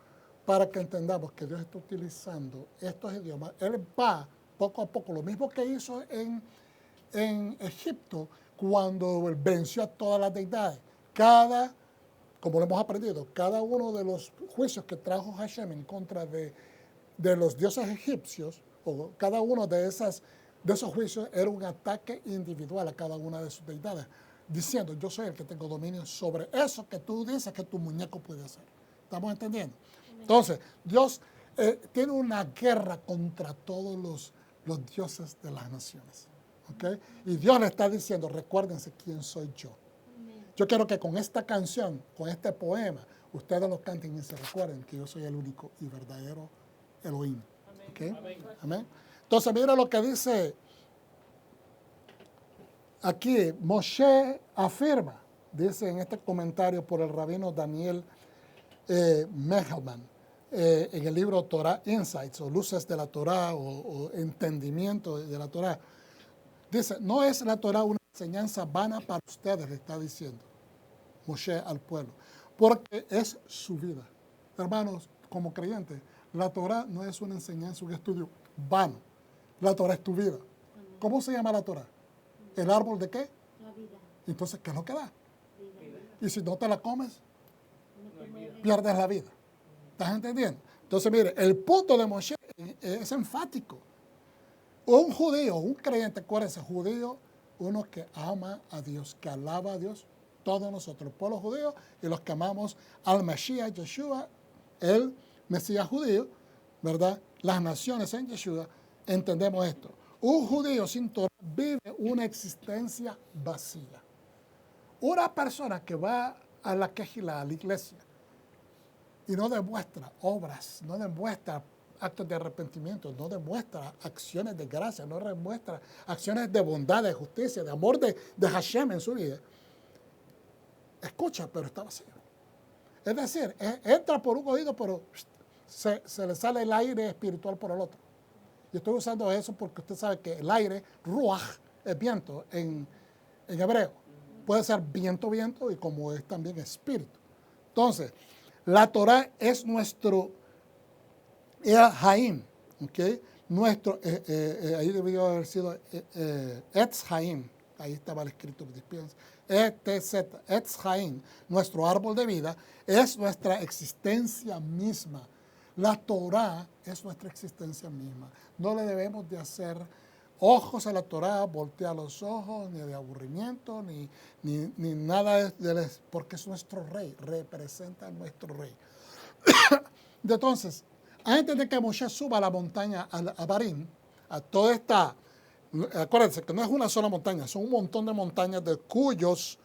A: Para que entendamos que Dios está utilizando estos idiomas. Él va poco a poco, lo mismo que hizo en Egipto cuando él venció a todas las deidades. Como lo hemos aprendido, cada uno de los juicios que trajo Hashem en contra de los dioses egipcios, o cada uno de esos juicios era un ataque individual a cada una de sus deidades, diciendo, yo soy el que tengo dominio sobre eso que tú dices que tu muñeco puede hacer. ¿Estamos entendiendo? Entonces, Dios tiene una guerra contra todos los dioses de las naciones. ¿Okay? Y Dios le está diciendo, recuérdense quién soy yo. Yo quiero que con esta canción, con este poema, ustedes lo canten y se recuerden que yo soy el único y verdadero Elohim. ¿Okay? Amén. Amén. Entonces, mira lo que dice aquí. Moshe afirma, dice en este comentario por el rabino Daniel Mehlman, en el libro Torah Insights, o Luces de la Torah, o Entendimiento de la Torah. Dice, no es la Torah una enseñanza vana para ustedes, le está diciendo Moshe al pueblo, porque es su vida. Hermanos, como creyentes, la Torah no es una enseñanza, un estudio vano. La Torah es tu vida. ¿Cómo se llama la Torah? ¿El árbol de qué? La vida. Entonces, ¿qué es lo que da? Vida. Y si no te la comes, pierdes la vida. ¿Estás entendiendo? Entonces, mire, el punto de Moshe es enfático. Un judío, un creyente, acuérdense, judío, uno que ama a Dios, que alaba a Dios, todos nosotros, el pueblo judío y los que amamos al Mashiach, Yeshua, el Mesías judío, ¿verdad? Las naciones en Yeshua, entendemos esto. Un judío sin Torah vive una existencia vacía. Una persona que va a la quejilá, a la iglesia, y no demuestra obras, no demuestra actos de arrepentimiento, no demuestra acciones de gracia, no demuestra acciones de bondad, de justicia, de amor de Hashem en su vida, escucha, pero está vacío. Es decir, entra por un oído, pero se le sale el aire espiritual por el otro. Yo estoy usando eso porque usted sabe que el aire, ruach, es viento en hebreo. Puede ser viento y como es también espíritu. Entonces, la Torah es nuestro Haim, ¿ok? Nuestro, ahí debió haber sido Etz Haim, ahí estaba el escrito, dispensa. Etz Haim, nuestro árbol de vida, es nuestra existencia misma. La Torah es nuestra existencia misma. No le debemos de hacer ojos a la Torah, voltear los ojos, ni de aburrimiento, ni nada porque es nuestro rey, representa a nuestro rey. Entonces, antes de que Moshe suba a la montaña, a Barim, a toda esta, acuérdense que no es una sola montaña, son un montón de montañas de cuyos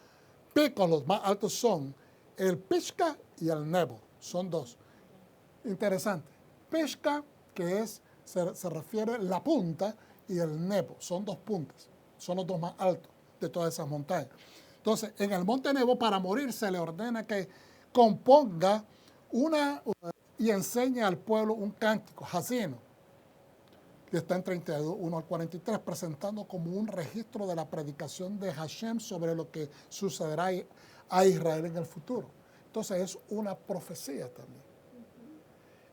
A: picos los más altos son el Pisga y el Nebo, son dos. Interesante. Pisga, que se refiere a la punta, y el Nebo, son dos puntas, son los dos más altos de todas esas montañas. Entonces, en el monte Nebo, para morir, se le ordena que componga y enseñe al pueblo un cántico, Hazino, que está en 31 al 43, presentando como un registro de la predicación de Hashem sobre lo que sucederá a Israel en el futuro. Entonces, es una profecía también.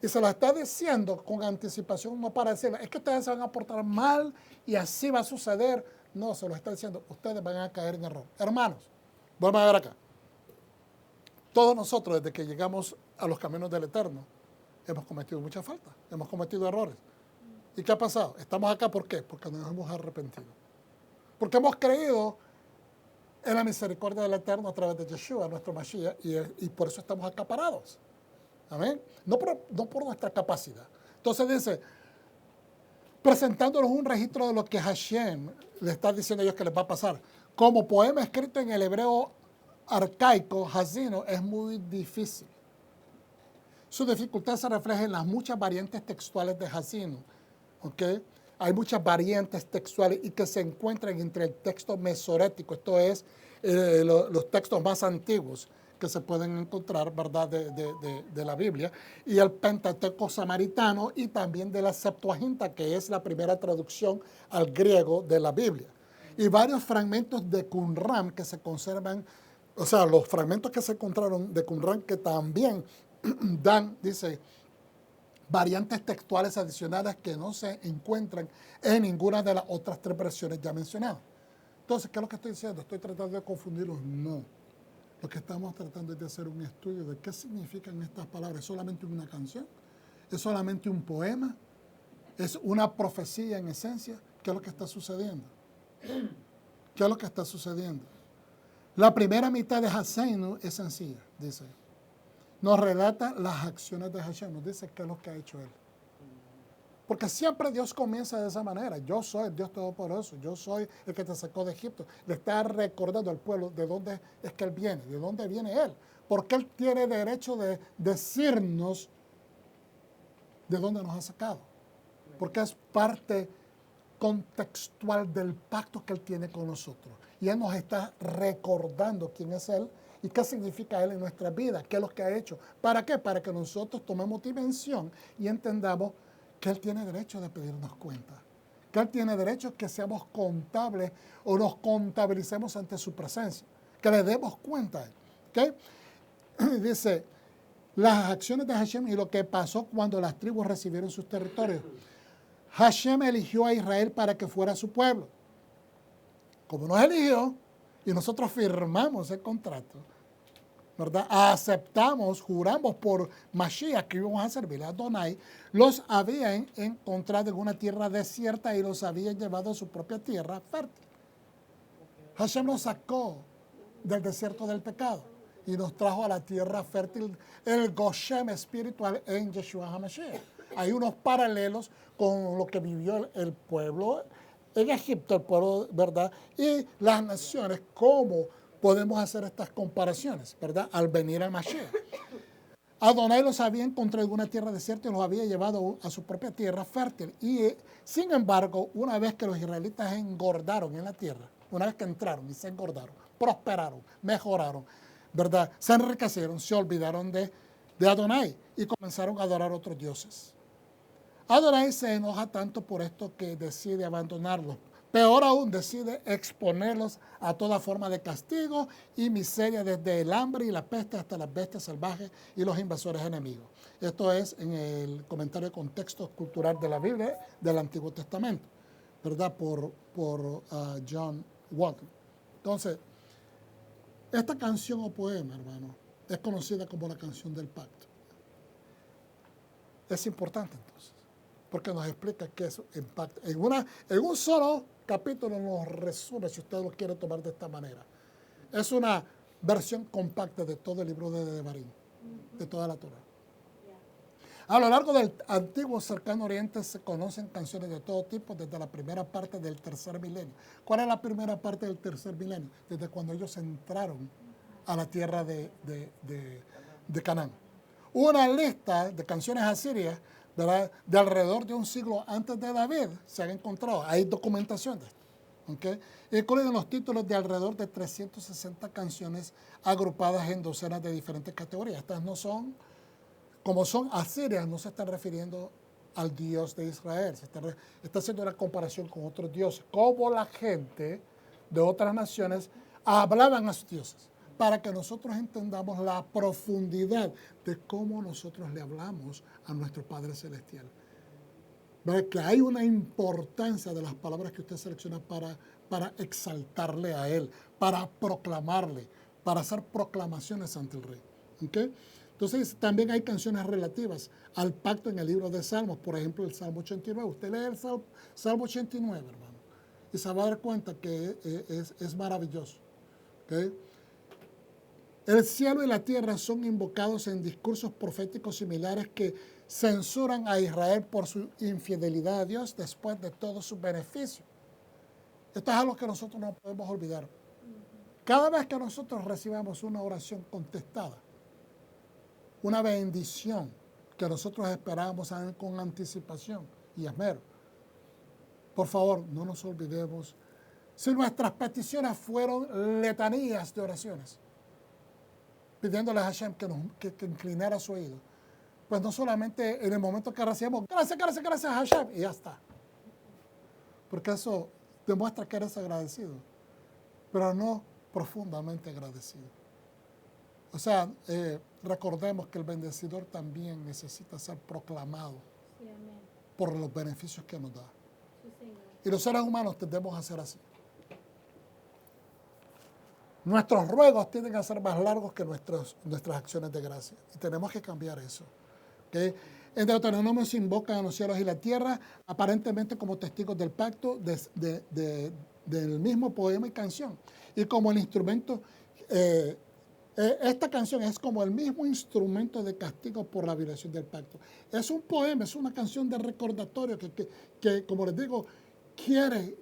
A: Y se lo está diciendo con anticipación, no para decirle, es que ustedes se van a portar mal y así va a suceder. No, se lo está diciendo, ustedes van a caer en error. Hermanos, vamos a ver acá. Todos nosotros, desde que llegamos a los caminos del Eterno, hemos cometido muchas faltas, hemos cometido errores. ¿Y qué ha pasado? Estamos acá, ¿por qué? Porque nos hemos arrepentido. Porque hemos creído en la misericordia del Eterno a través de Yeshua, nuestro Mashiach, y por eso estamos acá parados. Amén. No por nuestra capacidad. Entonces dice, presentándonos un registro de lo que Hashem le está diciendo a ellos que les va a pasar. Como poema escrito en el hebreo arcaico, Hazino, es muy difícil. Su dificultad se refleja en las muchas variantes textuales de Hazino. ¿Okay? Hay muchas variantes textuales y que se encuentran entre el texto mesorético, esto es, los textos más antiguos que se pueden encontrar, ¿verdad?, de la Biblia, y el Pentateuco samaritano y también de la Septuaginta, que es la primera traducción al griego de la Biblia. Y varios fragmentos de Qumran que se conservan, o sea, los fragmentos que se encontraron de Qumran que también dan, dice, variantes textuales adicionales que no se encuentran en ninguna de las otras tres versiones ya mencionadas. Entonces, ¿qué es lo que estoy diciendo? ¿Estoy tratando de confundirlos? No. Lo que estamos tratando es de hacer un estudio de qué significan estas palabras. ¿Es solamente una canción? ¿Es solamente un poema? ¿Es una profecía en esencia? ¿Qué es lo que está sucediendo? ¿Qué es lo que está sucediendo? La primera mitad de Haseinu es sencilla, dice. Nos relata las acciones de Hashem, nos dice qué es lo que ha hecho Él. Porque siempre Dios comienza de esa manera. Yo soy el Dios Todopoderoso, yo soy el que te sacó de Egipto. Le está recordando al pueblo de dónde es que Él viene, de dónde viene Él. Porque Él tiene derecho de decirnos de dónde nos ha sacado. Porque es parte contextual del pacto que Él tiene con nosotros. Y Él nos está recordando quién es Él y qué significa Él en nuestra vida, qué es lo que ha hecho. ¿Para qué? Para que nosotros tomemos dimensión y entendamos que Él tiene derecho de pedirnos cuenta, que Él tiene derecho que seamos contables o nos contabilicemos ante su presencia, que le demos cuenta a Él. ¿Okay? Dice, las acciones de Hashem y lo que pasó cuando las tribus recibieron sus territorios. Hashem eligió a Israel para que fuera su pueblo. Como nos eligió y nosotros firmamos el contrato, ¿verdad? Aceptamos, juramos por Mashiach que íbamos a servirle a Adonai, los habían encontrado en una tierra desierta y los habían llevado a su propia tierra fértil. Hashem los sacó del desierto del pecado y nos trajo a la tierra fértil, el Goshen espiritual en Yeshua HaMashiach. Hay unos paralelos con lo que vivió el pueblo en Egipto, el pueblo, ¿verdad? Y las naciones, cómo podemos hacer estas comparaciones, ¿verdad? Al venir al Mashiach. Adonai los había encontrado en una tierra desierta y los había llevado a su propia tierra fértil. Y sin embargo, una vez que los israelitas engordaron en la tierra, una vez que entraron y se engordaron, prosperaron, mejoraron, ¿verdad? Se enriquecieron, se olvidaron de Adonai y comenzaron a adorar otros dioses. Adonai se enoja tanto por esto que decide abandonarlos. Peor aún, decide exponerlos a toda forma de castigo y miseria, desde el hambre y la peste hasta las bestias salvajes y los invasores enemigos. Esto es en el comentario de contexto cultural de la Biblia del Antiguo Testamento, ¿verdad? Por John Walton. Entonces, esta canción o poema, hermano, es conocida como la canción del pacto. Es importante entonces, porque nos explica qué es el pacto. En un solo capítulo nos resume, si usted lo quiere tomar de esta manera. Es una versión compacta de todo el libro de Devarim, de toda la Torah. A lo largo del antiguo cercano oriente se conocen canciones de todo tipo desde la primera parte del tercer milenio. ¿Cuál es la primera parte del tercer milenio? Desde cuando ellos entraron a la tierra de Canaán. Una lista de canciones asirias, ¿verdad?, de alrededor de un siglo antes de David se han encontrado. Hay documentación de esto. ¿Okay? Incluyen los títulos de alrededor de 360 canciones agrupadas en docenas de diferentes categorías. Estas no son, como son asirias, no se están refiriendo al Dios de Israel. Está haciendo una comparación con otros dioses. Como la gente de otras naciones hablaban a sus dioses, para que nosotros entendamos la profundidad de cómo nosotros le hablamos a nuestro Padre Celestial. ¿Verdad? Que hay una importancia de las palabras que usted selecciona para exaltarle a Él, para proclamarle, para hacer proclamaciones ante el Rey. ¿Okay? Entonces, también hay canciones relativas al pacto en el libro de Salmos. Por ejemplo, el Salmo 89. Usted lee el Salmo 89, hermano, y se va a dar cuenta que es maravilloso. ¿Okay? El cielo y la tierra son invocados en discursos proféticos similares que censuran a Israel por su infidelidad a Dios después de todos sus beneficios. Esto es algo que nosotros no podemos olvidar. Cada vez que nosotros recibamos una oración contestada, una bendición que nosotros esperábamos con anticipación y esmero, por favor, no nos olvidemos. Si nuestras peticiones fueron letanías de oraciones, pidiéndole a Hashem que inclinara su oído, pues no solamente en el momento que recibimos, gracias Hashem, y ya está. Porque eso demuestra que eres agradecido, pero no profundamente agradecido. O sea, recordemos que el bendecidor también necesita ser proclamado, sí, por los beneficios que nos da. Sí, y los seres humanos tendemos a ser así. Nuestros ruegos tienden a ser más largos que nuestras acciones de gracia. Y tenemos que cambiar eso. ¿Okay? En Deuteronomio se invocan a los cielos y la tierra, aparentemente como testigos del pacto del mismo poema y canción. Y como el instrumento, esta canción es como el mismo instrumento de castigo por la violación del pacto. Es un poema, es una canción de recordatorio que como les digo,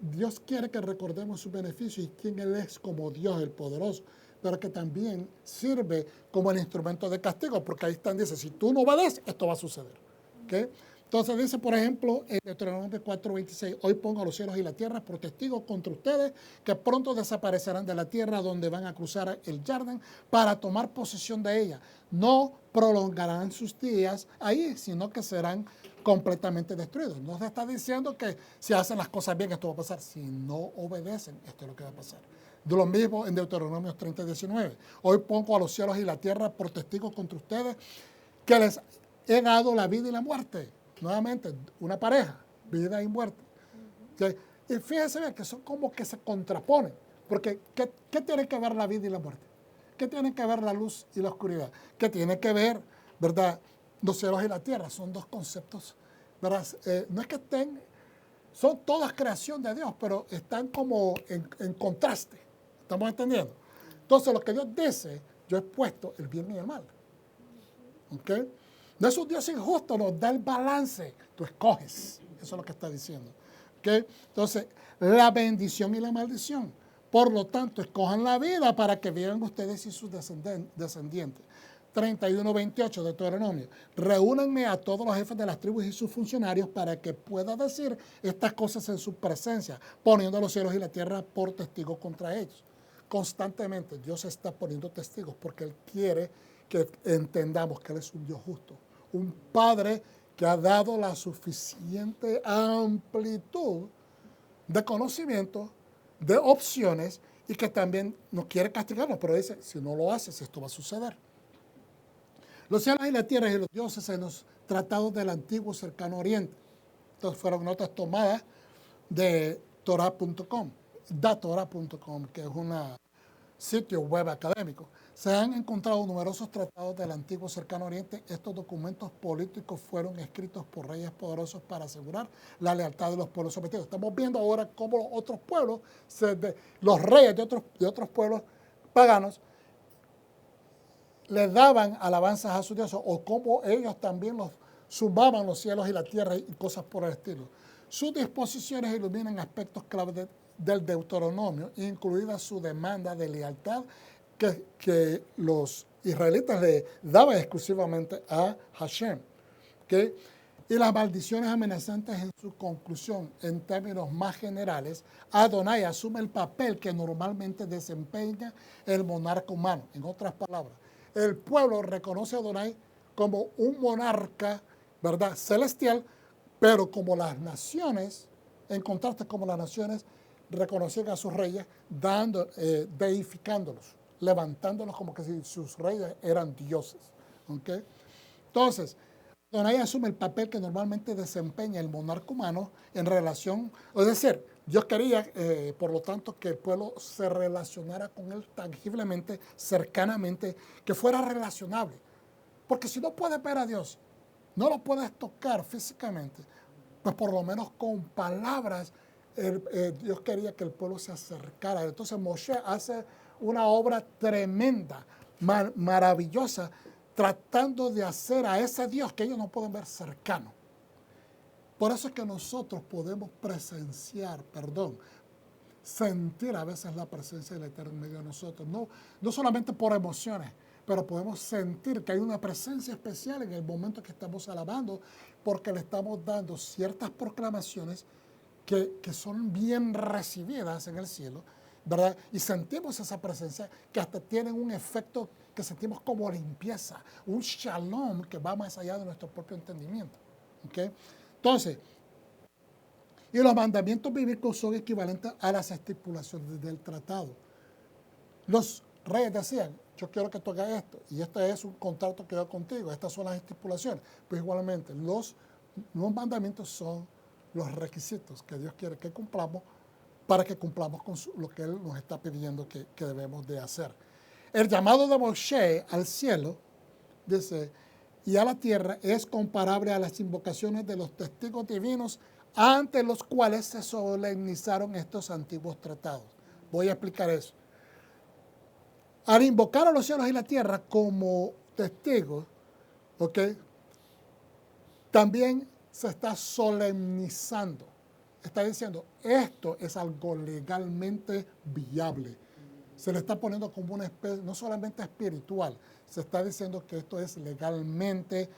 A: Dios quiere que recordemos sus beneficios y quién Él es como Dios, el poderoso, pero que también sirve como el instrumento de castigo, porque ahí están, dice, si tú no obedeces, esto va a suceder. ¿Okay? Entonces dice, por ejemplo, en Deuteronomio 4:26, hoy pongo a los cielos y la tierra por testigos contra ustedes, que pronto desaparecerán de la tierra donde van a cruzar el Jordán para tomar posesión de ella. No prolongarán sus días ahí, sino que serán completamente destruidos. No se está diciendo que si hacen las cosas bien esto va a pasar. Si no obedecen, esto es lo que va a pasar. De lo mismo en Deuteronomio 30:19. Hoy pongo a los cielos y la tierra por testigos contra ustedes, que les he dado la vida y la muerte. Nuevamente, una pareja, vida y muerte. Y fíjense bien que son como que se contraponen. Porque ¿qué tiene que ver la vida y la muerte? ¿Qué tiene que ver la luz y la oscuridad? ¿Qué tiene que ver, verdad, los cielos y la tierra? Son dos conceptos, ¿verdad? No es que estén, son todas creación de Dios, pero están como en contraste. ¿Estamos entendiendo? Entonces, lo que Dios dice yo he puesto el bien y el mal. ¿Ok? No es un Dios injusto, nos da el balance. Tú escoges. Eso es lo que está diciendo. ¿Ok? Entonces, la bendición y la maldición. Por lo tanto, escojan la vida para que vivan ustedes y sus descendientes. 31:28 de Deuteronomio. Reúnanme a todos los jefes de las tribus y sus funcionarios para que pueda decir estas cosas en su presencia, poniendo los cielos y la tierra por testigos contra ellos. Constantemente Dios está poniendo testigos porque Él quiere que entendamos que Él es un Dios justo. Un Padre que ha dado la suficiente amplitud de conocimiento, de opciones, y que también no quiere castigarnos, pero dice, si no lo haces, esto va a suceder. Los cielos y la tierra y los dioses en los tratados del antiguo cercano oriente. Entonces fueron notas tomadas de Torah.com, datorah.com, que es un sitio web académico. Se han encontrado numerosos tratados del antiguo cercano oriente. Estos documentos políticos fueron escritos por reyes poderosos para asegurar la lealtad de los pueblos sometidos. Estamos viendo ahora cómo otros pueblos, los reyes de otros pueblos paganos, le daban alabanzas a sus dioses, o cómo ellos también los sumaban los cielos y la tierra y cosas por el estilo. Sus disposiciones iluminan aspectos clave del Deuteronomio, incluida su demanda de lealtad que los israelitas le daban exclusivamente a Hashem. ¿Okay? Y las maldiciones amenazantes en su conclusión. En términos más generales, Adonai asume el papel que normalmente desempeña el monarca humano. En otras palabras, el pueblo reconoce a Adonai como un monarca, ¿verdad?, celestial, pero como las naciones, en contraste como las naciones reconocían a sus reyes, deificándolos, levantándolos como que si sus reyes eran dioses. ¿Okay? Entonces, Adonai asume el papel que normalmente desempeña el monarca humano en relación, es decir, Dios quería, por lo tanto, que el pueblo se relacionara con él tangiblemente, cercanamente, que fuera relacionable. Porque si no puedes ver a Dios, no lo puedes tocar físicamente, pues por lo menos con palabras, Dios quería que el pueblo se acercara. Entonces Moshe hace una obra tremenda, maravillosa, tratando de hacer a ese Dios que ellos no pueden ver cercano. Por eso es que nosotros podemos sentir a veces la presencia del Eterno en medio de nosotros. No solamente por emociones, pero podemos sentir que hay una presencia especial en el momento que estamos alabando, porque le estamos dando ciertas proclamaciones que son bien recibidas en el cielo, ¿verdad? Y sentimos esa presencia que hasta tienen un efecto que sentimos como limpieza, un shalom que va más allá de nuestro propio entendimiento. ¿Okay? Entonces, y los mandamientos bíblicos son equivalentes a las estipulaciones del tratado. Los reyes decían, yo quiero que tú hagas esto, y este es un contrato que yo contigo, estas son las estipulaciones. Pues igualmente, los mandamientos son los requisitos que Dios quiere que cumplamos para que cumplamos con lo que Él nos está pidiendo que debemos de hacer. El llamado de Moshe al cielo, dice, y a la tierra es comparable a las invocaciones de los testigos divinos ante los cuales se solemnizaron estos antiguos tratados. Voy a explicar eso. Al invocar a los cielos y la tierra como testigos, ¿ok?, también se está solemnizando. Está diciendo, esto es algo legalmente viable. Se le está poniendo como una especie, no solamente espiritual, se está diciendo que esto es legalmente,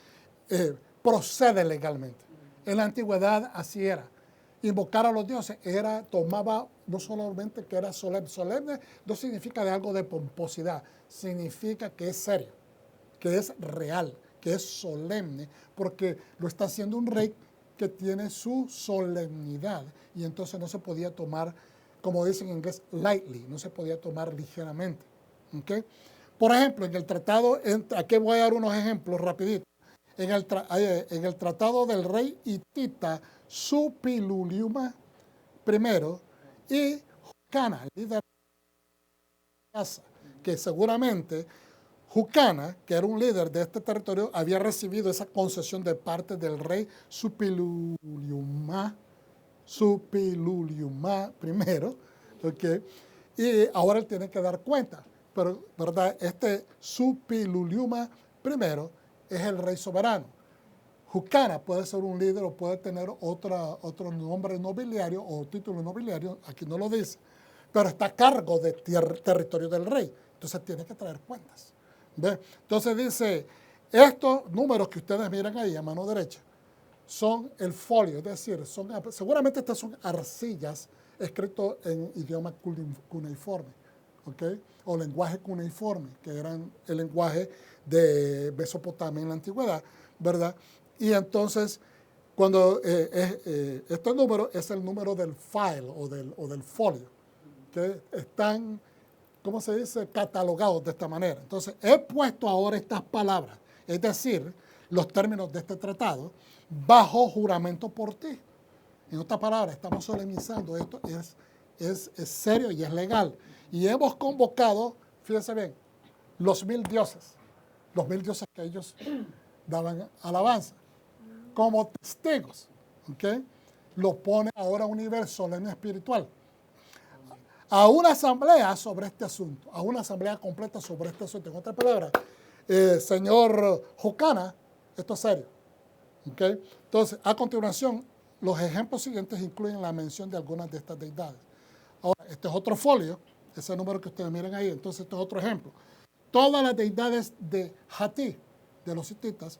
A: procede legalmente. En la antigüedad así era. Invocar a los dioses tomaba no solamente que era solemne. Solemne no significa de algo de pomposidad, significa que es serio, que es real, que es solemne, porque lo está haciendo un rey que tiene su solemnidad, y entonces no se podía tomar, como dicen en inglés, lightly, no se podía tomar ligeramente. ¿Okay? Por ejemplo, en el tratado, aquí voy a dar unos ejemplos rapidito. En el tratado del rey hitita Supiluliuma I y Jucana, líder de la casa, que seguramente Jucana, que era un líder de este territorio, había recibido esa concesión de parte del rey Supiluliuma I, ¿okay? Y ahora él tiene que dar cuenta. pero ¿verdad? Este Suppiluliuma I es el rey soberano. Jukana puede ser un líder o puede tener otro nombre nobiliario o título nobiliario, aquí no lo dice, pero está a cargo del territorio del rey. Entonces tiene que traer cuentas. ¿Ve? Entonces dice, estos números que ustedes miran ahí a mano derecha son el folio, es decir, seguramente estas son arcillas escritas en idioma cuneiforme, ¿ok? O lenguaje cuneiforme, que eran el lenguaje de Mesopotamia en la antigüedad, ¿verdad? Y entonces, cuando este número es el número del file o del folio, que están, ¿cómo se dice?, catalogados de esta manera. Entonces, he puesto ahora estas palabras, es decir, los términos de este tratado, bajo juramento por ti. En otras palabras, estamos solemnizando esto, es serio y es legal. Y hemos convocado, fíjense bien, los 1000 dioses que ellos daban alabanza, como testigos, ¿ok? Lo pone ahora a un nivel solemne espiritual. A una asamblea sobre este asunto, a una asamblea completa sobre este asunto. En otras palabras, señor Jukana, esto es serio, ¿ok? Entonces, a continuación, los ejemplos siguientes incluyen la mención de algunas de estas deidades. Ahora, este es otro folio, ese número que ustedes miren ahí, entonces este es otro ejemplo. Todas las deidades de Hati, de los hititas,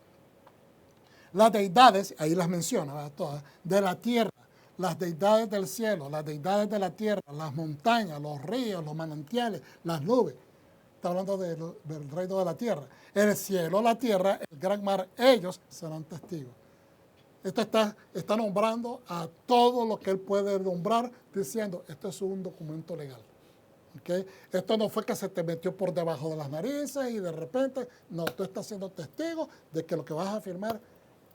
A: las deidades, ahí las menciona, ¿verdad? Todas, de la tierra, las deidades del cielo, las deidades de la tierra, las montañas, los ríos, los manantiales, las nubes. Está hablando del reino de la tierra. El cielo, la tierra, el gran mar, ellos serán testigos. Esto está nombrando a todo lo que él puede nombrar, diciendo, esto es un documento legal. ¿Okay? Esto no fue que se te metió por debajo de las narices y de repente, no, tú estás siendo testigo de que lo que vas a afirmar,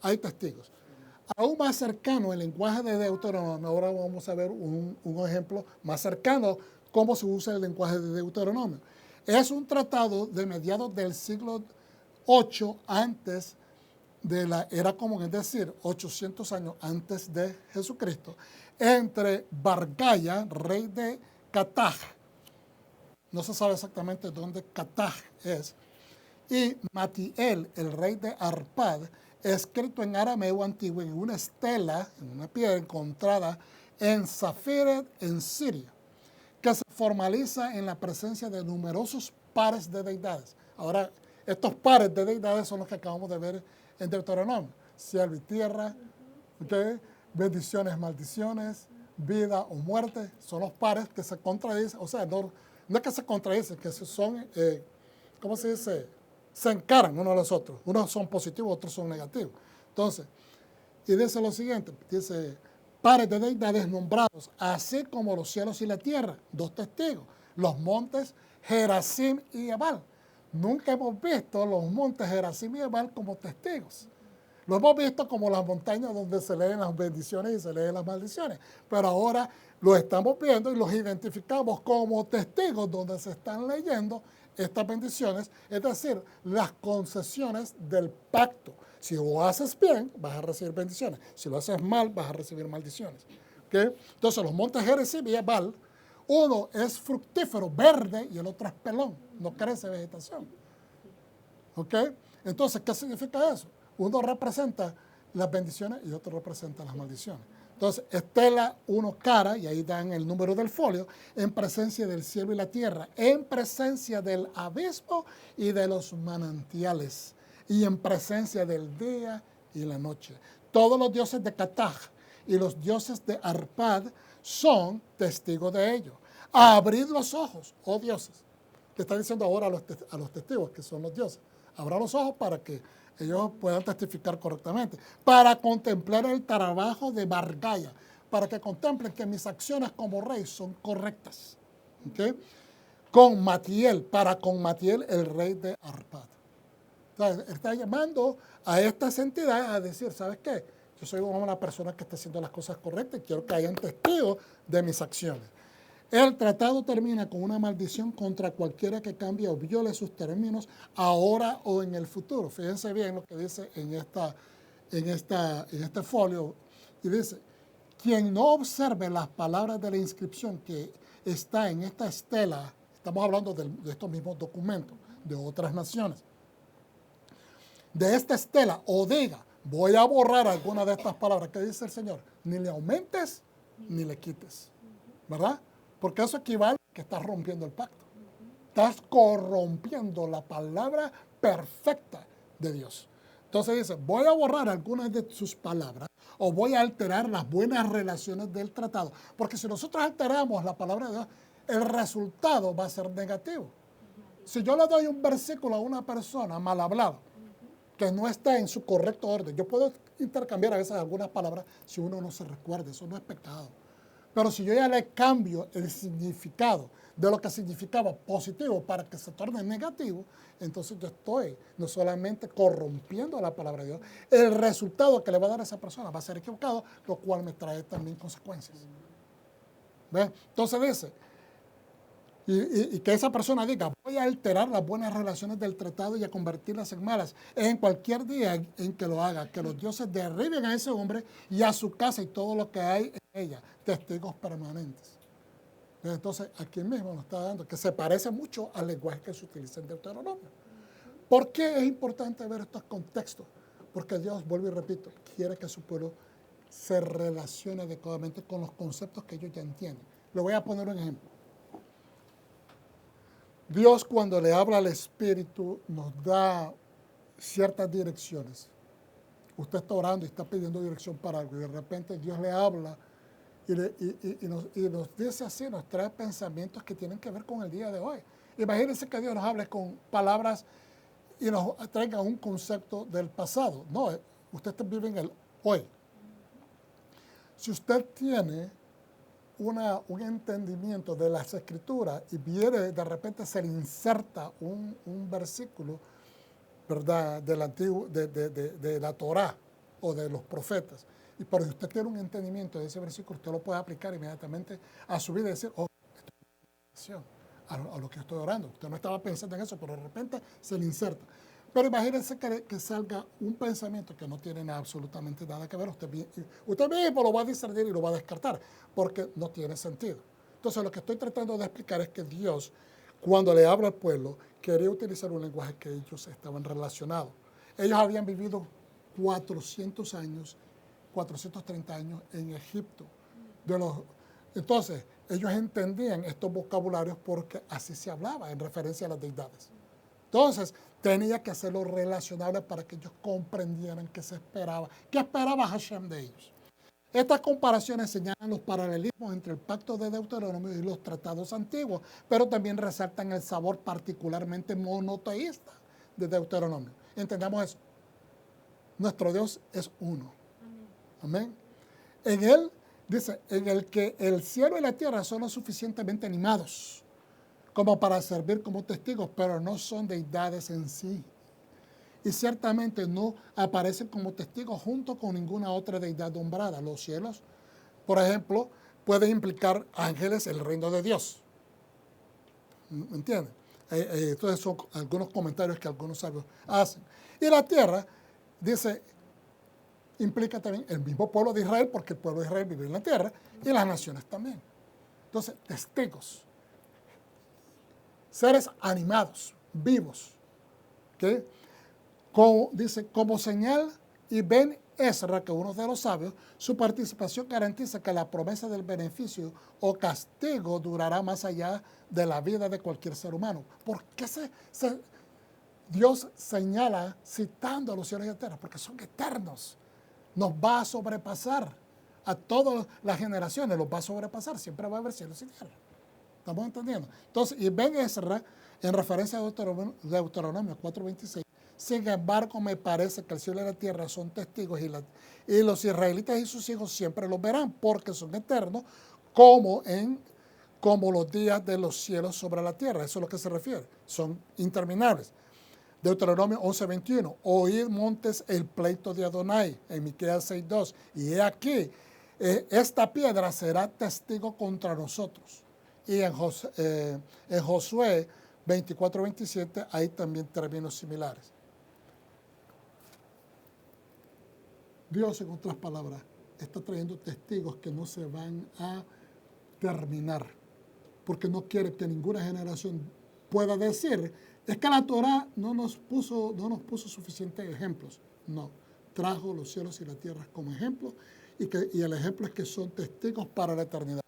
A: hay testigos. Aún más cercano, el lenguaje de Deuteronomio, ahora vamos a ver un ejemplo más cercano, cómo se usa el lenguaje de Deuteronomio. Es un tratado de mediados del siglo VIII antes de la era común, es decir, 800 años antes de Jesucristo, entre Bargaya, rey de Kataj, no se sabe exactamente dónde Kataj es, y Matiel, el rey de Arpad, escrito en arameo antiguo en una estela, en una piedra encontrada en Safiret, en Siria, que se formaliza en la presencia de numerosos pares de deidades. Ahora, estos pares de deidades son los que acabamos de ver en Deuteronomio. Cielo y tierra, ¿okay? Bendiciones, maldiciones, vida o muerte, son los pares que se contradicen. O sea, no es que se contradicen, que son, ¿cómo se dice?, se encaran unos a los otros. Unos son positivos, otros son negativos. Entonces, y dice lo siguiente, dice, pares de deidades nombrados, así como los cielos y la tierra, dos testigos, los montes Gerazim y Ebal. Nunca hemos visto los montes Gerazim y Ebal como testigos. Lo hemos visto como las montañas donde se leen las bendiciones y se leen las maldiciones. Pero ahora lo estamos viendo y los identificamos como testigos donde se están leyendo estas bendiciones, es decir, las concesiones del pacto. Si lo haces bien, vas a recibir bendiciones. Si lo haces mal, vas a recibir maldiciones. ¿Okay? Entonces, los montes Gerizim y Ebal, uno es fructífero, verde, y el otro es pelón, no crece vegetación. ¿Ok? Entonces, ¿qué significa eso? Uno representa las bendiciones y otro representa las maldiciones. Entonces, estela, uno cara, y ahí dan el número del folio, en presencia del cielo y la tierra, en presencia del abismo y de los manantiales, y en presencia del día y la noche. Todos los dioses de Kataj y los dioses de Arpad son testigos de ello. Abrid los ojos, oh dioses. Le está diciendo ahora a los testigos, que son los dioses. Abran los ojos para que ellos puedan testificar correctamente, para contemplar el trabajo de Bargaya, para que contemplen que mis acciones como rey son correctas. ¿Okay? Con Matiel, el rey de Arpad. Entonces, está llamando a estas entidades a decir, ¿sabes qué? Yo soy una persona que está haciendo las cosas correctas y quiero que hayan testigos de mis acciones. El tratado termina con una maldición contra cualquiera que cambie o viole sus términos ahora o en el futuro. Fíjense bien lo que dice en este folio. Y dice, quien no observe las palabras de la inscripción que está en esta estela, Estamos hablando de estos mismos documentos de otras naciones. De esta estela, o diga, voy a borrar alguna de estas palabras. ¿Qué dice el Señor? Ni le aumentes ni le quites. ¿Verdad? Porque eso equivale a que estás rompiendo el pacto. Estás corrompiendo la palabra perfecta de Dios. Entonces dice, voy a borrar algunas de sus palabras o voy a alterar las buenas relaciones del tratado. Porque si nosotros alteramos la palabra de Dios, el resultado va a ser negativo. Si yo le doy un versículo a una persona mal hablada, que no está en su correcto orden, yo puedo intercambiar a veces algunas palabras si uno no se recuerda, eso no es pecado. Pero si yo ya le cambio el significado de lo que significaba positivo para que se torne negativo, entonces yo estoy no solamente corrompiendo la palabra de Dios, el resultado que le va a dar a esa persona va a ser equivocado, lo cual me trae también consecuencias. ¿Ven? Entonces dice, y que esa persona diga, voy a alterar las buenas relaciones del tratado y a convertirlas en malas. En cualquier día en que lo haga, que los dioses derriben a ese hombre y a su casa y todo lo que hay en ella, testigos permanentes. Entonces, aquí mismo nos está dando, que se parece mucho al lenguaje que se utiliza en Deuteronomio. ¿Por qué es importante ver estos contextos? Porque Dios, vuelvo y repito, quiere que su pueblo se relacione adecuadamente con los conceptos que ellos ya entienden. Le voy a poner un ejemplo. Dios, cuando le habla al Espíritu, nos da ciertas direcciones. Usted está orando y está pidiendo dirección para algo y de repente Dios le habla y nos dice así, nos trae pensamientos que tienen que ver con el día de hoy. Imagínense que Dios nos hable con palabras y nos traiga un concepto del pasado. No, usted vive en el hoy. Si usted tiene un entendimiento de las Escrituras y viene, de repente se le inserta un versículo, ¿verdad?, del antiguo, de la Torá o de los profetas, y pero si usted tiene un entendimiento de ese versículo, usted lo puede aplicar inmediatamente a su vida y decir, oh, esto es a lo que estoy orando. Usted no estaba pensando en eso, pero de repente se le inserta. Pero imagínense que salga un pensamiento que no tiene absolutamente nada que ver. Usted mismo lo va a discernir y lo va a descartar, porque no tiene sentido. Entonces, lo que estoy tratando de explicar es que Dios, cuando le habla al pueblo, quería utilizar un lenguaje que ellos estaban relacionados. Ellos habían vivido 400 años, 430 años en Egipto. Entonces, ellos entendían estos vocabularios porque así se hablaba en referencia a las deidades. Entonces, tenía que hacerlo relacionable para que ellos comprendieran qué se esperaba, qué esperaba Hashem de ellos. Estas comparaciones señalan los paralelismos entre el pacto de Deuteronomio y los tratados antiguos, pero también resaltan el sabor particularmente monoteísta de Deuteronomio. Entendamos eso. Nuestro Dios es uno. Amén. En él, dice, en el que el cielo y la tierra son lo suficientemente animados como para servir como testigos, pero no son deidades en sí. Y ciertamente no aparecen como testigos junto con ninguna otra deidad nombrada. Los cielos, por ejemplo, pueden implicar ángeles, el reino de Dios. ¿Me entienden? Entonces son algunos comentarios que algunos sabios hacen. Y la tierra, dice, implica también el mismo pueblo de Israel, porque el pueblo de Israel vive en la tierra, y las naciones también. Entonces, testigos. Seres animados, vivos, ¿okay? Dice, como señal, y Ben Ezra, que uno de los sabios, su participación garantiza que la promesa del beneficio o castigo durará más allá de la vida de cualquier ser humano. ¿Por qué Dios señala citando a los cielos y la tierra? Porque son eternos. Nos va a sobrepasar a todas las generaciones, los va a sobrepasar. Siempre va a haber cielos y tierra. ¿Estamos entendiendo? Entonces, y Ben Ezra, en referencia a Deuteronomio 4:26, sin embargo, me parece que el cielo y la tierra son testigos y los israelitas y sus hijos siempre los verán porque son eternos como los días de los cielos sobre la tierra. Eso es a lo que se refiere. Son interminables. Deuteronomio 11:21. Oíd montes el pleito de Adonai, en Miqueas 6:2. Y he aquí, esta piedra será testigo contra nosotros. Y en Josué 24:27 hay también términos similares. Dios, en otras palabras, está trayendo testigos que no se van a terminar. porque no quiere que ninguna generación pueda decir, es que la Torá no nos puso suficientes ejemplos. No, trajo los cielos y la tierra como ejemplo, y el ejemplo es que son testigos para la eternidad.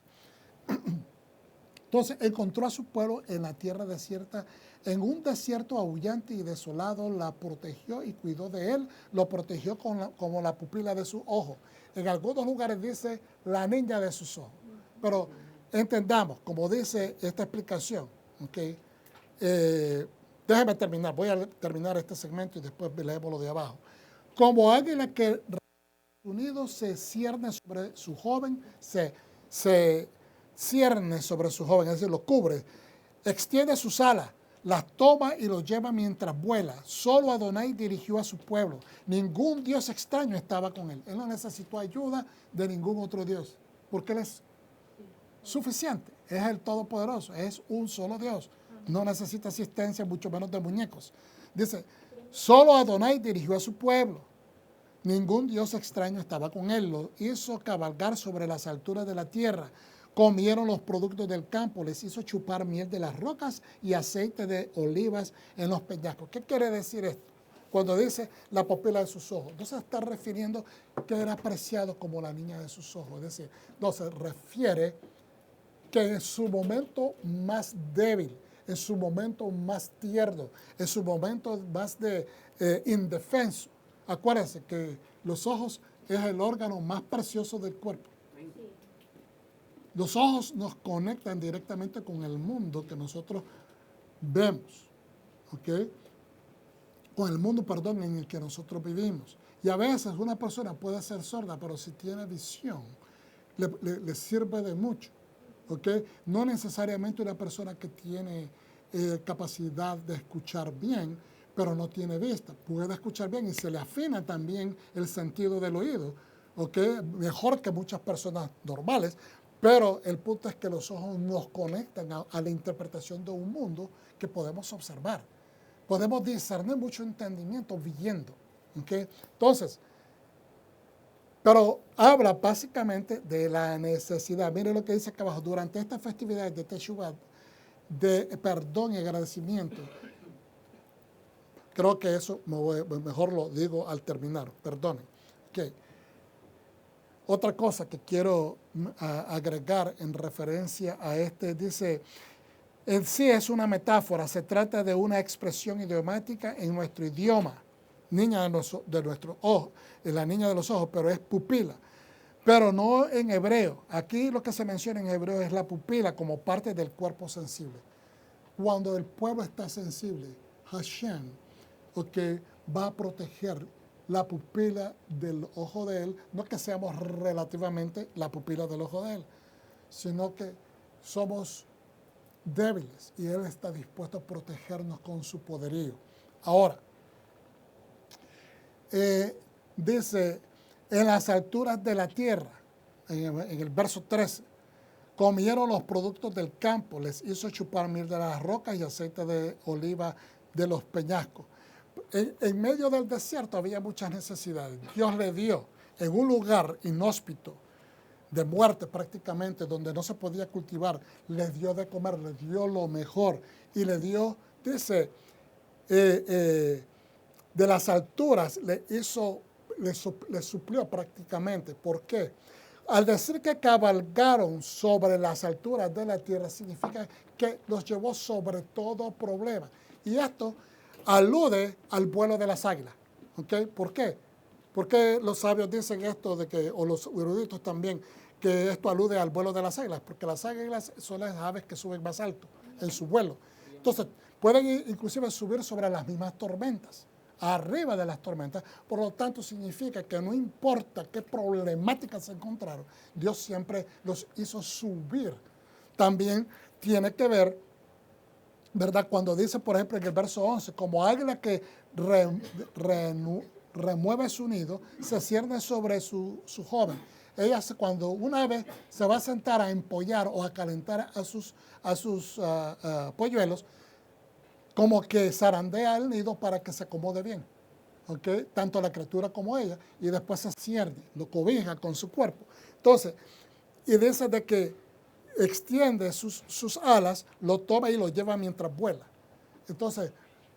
A: Entonces encontró a su pueblo en la tierra desierta, en un desierto aullante y desolado, la protegió y cuidó de él, lo protegió como la pupila de su ojo. En algunos lugares dice la niña de sus ojos. Pero entendamos, como dice esta explicación, ¿okay? Déjeme terminar, voy a terminar este segmento y después leemos lo de abajo. Como águila que unido se cierne sobre su joven, se cierne sobre su joven, es decir, lo cubre, extiende sus alas, las toma y los lleva mientras vuela. Solo Adonai dirigió a su pueblo. Ningún Dios extraño estaba con él. Él no necesitó ayuda de ningún otro Dios, porque él es suficiente. Es el Todopoderoso, es un solo Dios. No necesita asistencia, mucho menos de muñecos. Dice, solo Adonai dirigió a su pueblo. Ningún Dios extraño estaba con él. Lo hizo cabalgar sobre las alturas de la tierra. Comieron los productos del campo, les hizo chupar miel de las rocas y aceite de olivas en los peñascos. ¿Qué quiere decir esto? Cuando dice la pupila de sus ojos, no se está refiriendo que era apreciado como la niña de sus ojos. Es decir, no se refiere que en su momento más débil, en su momento más tierno, en su momento más de indefenso. Acuérdense que los ojos es el órgano más precioso del cuerpo. Los ojos nos conectan directamente con el mundo que nosotros vemos, ¿ok? Con el mundo, perdón, en el que nosotros vivimos. Y a veces una persona puede ser sorda, pero si tiene visión, le sirve de mucho, ¿ok? No necesariamente una persona que tiene capacidad de escuchar bien, pero no tiene vista, puede escuchar bien y se le afina también el sentido del oído, ¿ok? Mejor que muchas personas normales. Pero el punto es que los ojos nos conectan a la interpretación de un mundo que podemos observar. Podemos discernir mucho entendimiento viendo. ¿Okay? Entonces, pero habla básicamente de la necesidad. Mire lo que dice acá abajo. Durante estas festividades de Teshuvah, de perdón y agradecimiento. Creo que eso mejor lo digo al terminar. Perdonen. Okay. Otra cosa que quiero agregar en referencia a dice, en sí es una metáfora, se trata de una expresión idiomática en nuestro idioma, niña de nuestro ojo, es la niña de los ojos, pero es pupila, pero no en hebreo. Aquí lo que se menciona en hebreo es la pupila como parte del cuerpo sensible. Cuando el pueblo está sensible, Hashem, okay, va a proteger la pupila del ojo de él, no que seamos relativamente la pupila del ojo de él, sino que somos débiles y él está dispuesto a protegernos con su poderío. Ahora, dice, en las alturas de la tierra, en el verso 13, comieron los productos del campo, les hizo chupar miel de las rocas y aceite de oliva de los peñascos. En medio del desierto había muchas necesidades. Dios le dio en un lugar inhóspito, de muerte prácticamente, donde no se podía cultivar, les dio de comer, les dio lo mejor y le dio, dice, de las alturas le suplió prácticamente. ¿Por qué? Al decir que cabalgaron sobre las alturas de la tierra, significa que los llevó sobre todo problema. Y esto alude al vuelo de las águilas. ¿Okay? ¿Por qué? ¿Por qué los sabios dicen esto o los eruditos también, que esto alude al vuelo de las águilas? Porque las águilas son las aves que suben más alto en su vuelo. Entonces, pueden inclusive subir sobre las mismas tormentas, arriba de las tormentas. Por lo tanto, significa que no importa qué problemáticas se encontraron, Dios siempre los hizo subir. También tiene que ver, ¿verdad? Cuando dice, por ejemplo, en el verso 11, como águila que remueve su nido, se cierne sobre su joven. Ella, cuando una ave se va a sentar a empollar o a calentar a sus polluelos, como que zarandea el nido para que se acomode bien. ¿Okay? Tanto la criatura como ella, y después se cierne, lo cobija con su cuerpo. Entonces, y dice de que extiende sus alas, lo toma y lo lleva mientras vuela. Entonces,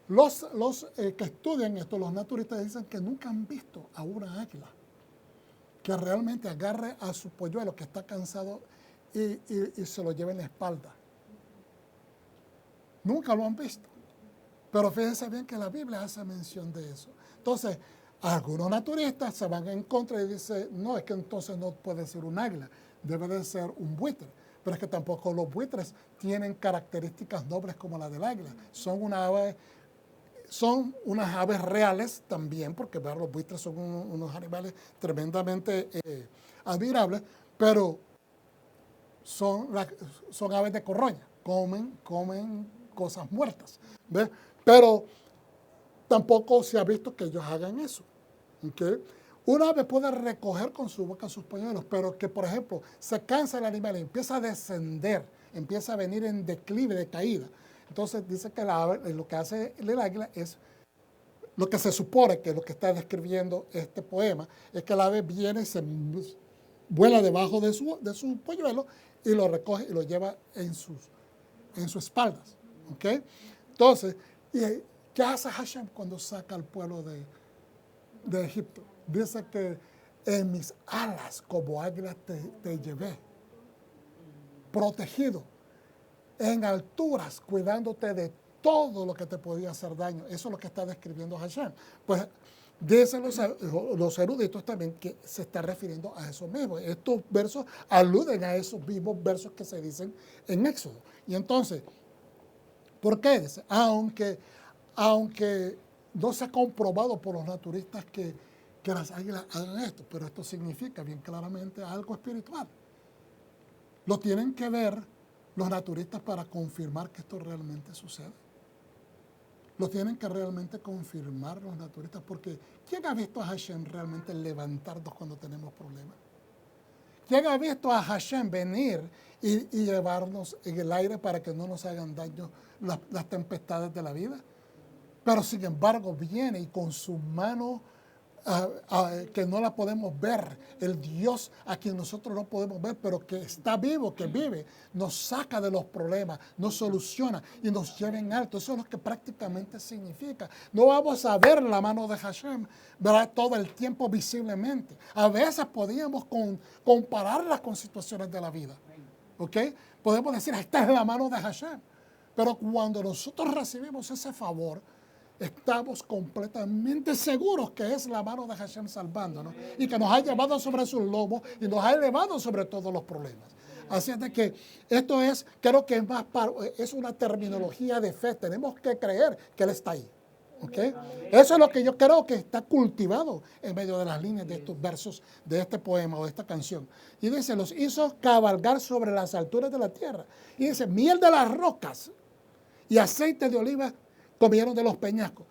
A: los que estudian esto, los naturistas, dicen que nunca han visto a una águila que realmente agarre a su polluelo que está cansado y se lo lleve en la espalda. Nunca lo han visto. Pero fíjense bien que la Biblia hace mención de eso. Entonces, algunos naturistas se van en contra y dicen, no, es que entonces no puede ser un águila, debe de ser un buitre. Pero es que tampoco los buitres tienen características nobles como la del águila. Son unas aves reales también, porque ¿verdad? Los buitres son unos animales tremendamente admirables, pero son aves de corroña, comen cosas muertas, ¿ves? Pero tampoco se ha visto que ellos hagan eso, ¿okay? Una ave puede recoger con su boca sus pañuelos, pero que, por ejemplo, se cansa el animal y empieza a descender, empieza a venir en declive, de caída. Entonces dice que la ave, lo que hace el águila es, lo que se supone que es lo que está describiendo este poema, es que el ave viene y se vuela debajo de su polluelo y lo recoge y lo lleva en sus espaldas. ¿Okay? Entonces, ¿qué hace Hashem cuando saca al pueblo de Egipto? Dice que en mis alas como águila te llevé, protegido, en alturas, cuidándote de todo lo que te podía hacer daño. Eso es lo que está describiendo Hashem. Pues dicen los eruditos también que se está refiriendo a eso mismo. Estos versos aluden a esos mismos versos que se dicen en Éxodo. Y entonces, ¿por qué? Dice, aunque no se ha comprobado por los naturistas que las águilas hagan esto, pero esto significa bien claramente algo espiritual. Lo tienen que ver los naturistas para confirmar que esto realmente sucede. Lo tienen que realmente confirmar los naturistas, porque ¿quién ha visto a Hashem realmente levantarnos cuando tenemos problemas? ¿Quién ha visto a Hashem venir y llevarnos en el aire para que no nos hagan daño las tempestades de la vida? Pero sin embargo viene y con su mano que no la podemos ver, el Dios a quien nosotros no podemos ver, pero que está vivo, que vive, nos saca de los problemas, nos soluciona y nos lleva en alto. Eso es lo que prácticamente significa. No vamos a ver la mano de Hashem, ¿verdad? Todo el tiempo visiblemente. A veces podíamos compararla con situaciones de la vida. ¿Ok? Podemos decir, esta es la mano de Hashem. Pero cuando nosotros recibimos ese favor, estamos completamente seguros que es la mano de Hashem salvándonos y que nos ha llevado sobre sus lomos y nos ha elevado sobre todos los problemas. Así es de que esto es, creo que es una terminología de fe. Tenemos que creer que Él está ahí. ¿Okay? Eso es lo que yo creo que está cultivado en medio de las líneas de estos versos, de este poema o de esta canción. Y dice, los hizo cabalgar sobre las alturas de la tierra. Y dice, miel de las rocas y aceite de oliva comieron de los peñascos.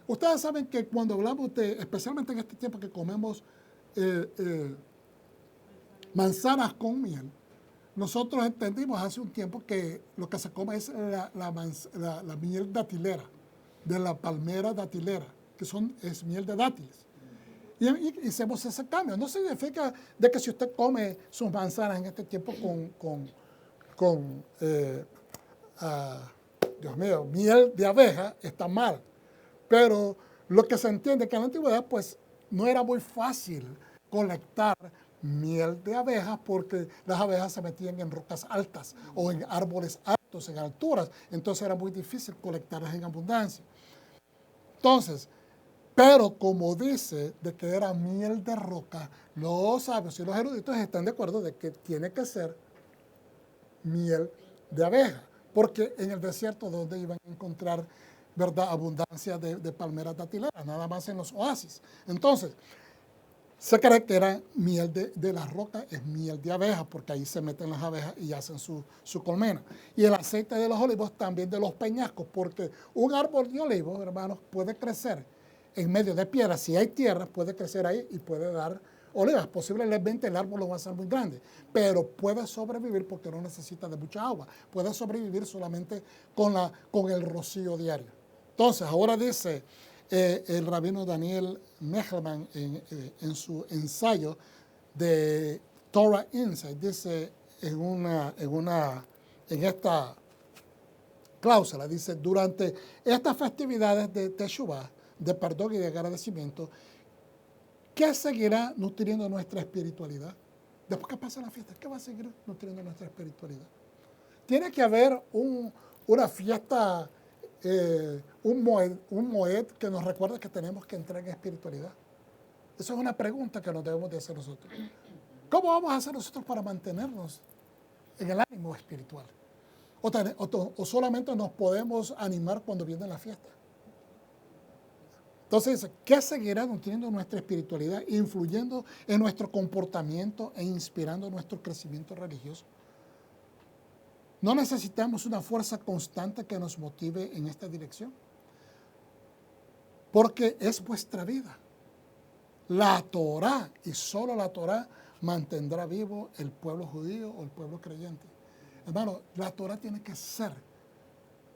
A: Ustedes saben que cuando hablamos especialmente en este tiempo que comemos manzanas con miel, nosotros entendimos hace un tiempo que lo que se come es la miel datilera, de la palmera datilera, que es miel de dátiles. Y hicimos ese cambio. No significa de que si usted come sus manzanas en este tiempo con Dios mío, miel de abeja está mal. Pero lo que se entiende es que en la antigüedad pues no era muy fácil colectar miel de abejas porque las abejas se metían en rocas altas o en árboles altos, en alturas. Entonces era muy difícil colectarlas en abundancia. Entonces, pero como dice de que era miel de roca, los sabios y los eruditos están de acuerdo de que tiene que ser miel de abeja. Porque en el desierto donde iban a encontrar, ¿verdad?, abundancia de palmeras datileras, nada más en los oasis. Entonces, se cree que era miel de la roca, es miel de abeja, porque ahí se meten las abejas y hacen su colmena. Y el aceite de los olivos también de los peñascos, porque un árbol de olivos, hermanos, puede crecer en medio de piedras. Si hay tierra, puede crecer ahí y puede dar olivas. Posiblemente el árbol no va a ser muy grande, pero puede sobrevivir porque no necesita de mucha agua. Puede sobrevivir solamente con el rocío diario. Entonces, ahora dice el rabino Daniel Mehlman en su ensayo de Torah Insight, dice en esta cláusula, dice, durante estas festividades de Teshuvah, de perdón y de agradecimiento, ¿qué seguirá nutriendo nuestra espiritualidad? Después que pasa la fiesta, ¿qué va a seguir nutriendo nuestra espiritualidad? Tiene que haber una fiesta, un moed que nos recuerde que tenemos que entrar en espiritualidad. Esa es una pregunta que nos debemos de hacer nosotros. ¿Cómo vamos a hacer nosotros para mantenernos en el ánimo espiritual? O solamente nos podemos animar cuando viene la fiesta. Entonces, ¿qué seguirá nutriendo nuestra espiritualidad, influyendo en nuestro comportamiento e inspirando nuestro crecimiento religioso? ¿No necesitamos una fuerza constante que nos motive en esta dirección? Porque es vuestra vida. La Torá, y solo la Torá, mantendrá vivo el pueblo judío o el pueblo creyente. Hermano, la Torá tiene que ser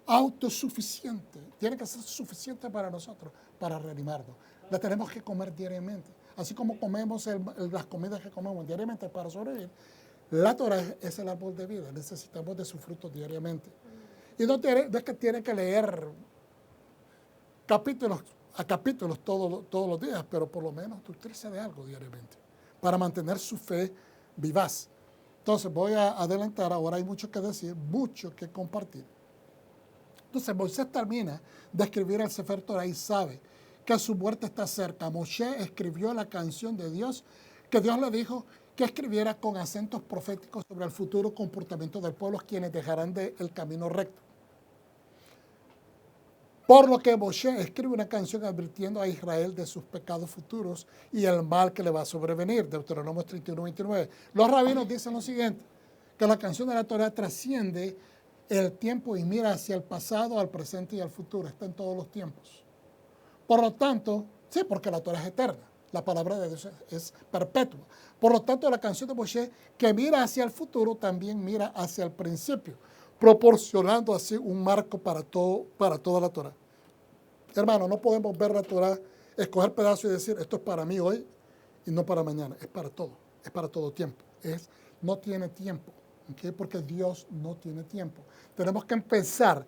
A: autosuficiente, tiene que ser suficiente para nosotros, para reanimarnos. La tenemos que comer diariamente. Así como comemos las comidas que comemos diariamente para sobrevivir, la Torá es el árbol de vida, necesitamos de sus frutos diariamente. Y no es que tiene que leer capítulos a capítulos todos los días, pero por lo menos nutrirse de algo diariamente, para mantener su fe vivaz. Entonces voy a adelantar, ahora hay mucho que decir, mucho que compartir. Entonces Moisés termina de escribir el Sefer Torah y sabe que su muerte está cerca. Moshe escribió la canción de Dios, que Dios le dijo que escribiera con acentos proféticos sobre el futuro comportamiento del pueblo, quienes dejarán el camino recto. Por lo que Moshe escribe una canción advirtiendo a Israel de sus pecados futuros y el mal que le va a sobrevenir. Deuteronomio 31-29. Los rabinos dicen lo siguiente, que la canción de la Torah trasciende el tiempo y mira hacia el pasado, al presente y al futuro. Está en todos los tiempos. Por lo tanto, sí, porque la Torah es eterna. La palabra de Dios es perpetua. Por lo tanto, la canción de Moshe, que mira hacia el futuro, también mira hacia el principio, proporcionando así un marco para toda la Torah. Hermano, no podemos ver la Torah, escoger pedazos y decir, esto es para mí hoy y no para mañana. Es para todo tiempo. No tiene tiempo, ¿okay? Porque Dios no tiene tiempo. Tenemos que empezar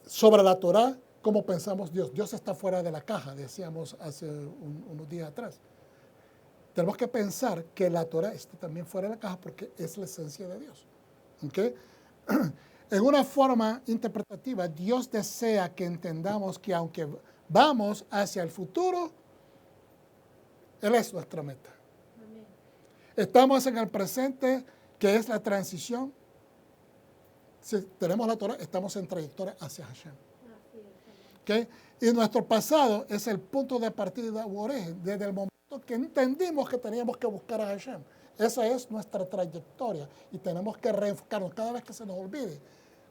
A: sobre la Torah como pensamos Dios. Dios está fuera de la caja, decíamos hace unos días atrás. Tenemos que pensar que la Torah está también fuera de la caja porque es la esencia de Dios. ¿Okay? En una forma interpretativa, Dios desea que entendamos que aunque vamos hacia el futuro, Él es nuestra meta. Amén. Estamos en el presente, que es la transición. Si tenemos la Torah, estamos en trayectoria hacia Hashem. ¿Okay? Y nuestro pasado es el punto de partida u origen, desde el momento que entendimos que teníamos que buscar a Hashem. Esa es nuestra trayectoria y tenemos que reenfocarnos cada vez que se nos olvide.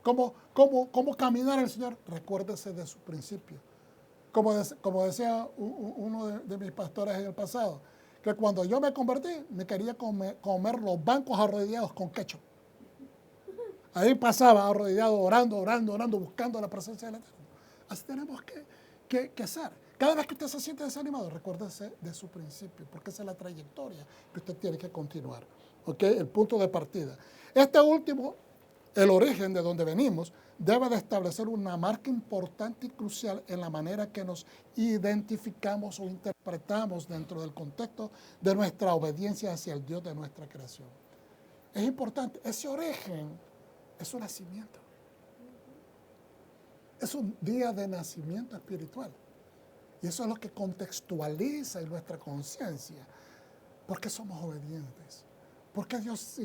A: ¿Cómo caminar el Señor? Recuérdese de su principio. Como decía uno de mis pastores en el pasado, que cuando yo me convertí, me quería comer los bancos arrodillados con ketchup. Ahí pasaba arrodillado, orando, buscando la presencia del Eterno. Así tenemos que ser. Cada vez que usted se siente desanimado, recuérdese de su principio, porque esa es la trayectoria que usted tiene que continuar. ¿Okay? El punto de partida. Este último, el origen de donde venimos, debe de establecer una marca importante y crucial en la manera que nos identificamos o interpretamos dentro del contexto de nuestra obediencia hacia el Dios de nuestra creación. Es importante, ese origen es un nacimiento. Es un día de nacimiento espiritual. Y eso es lo que contextualiza en nuestra conciencia. ¿Por qué somos obedientes? ¿Por qué Dios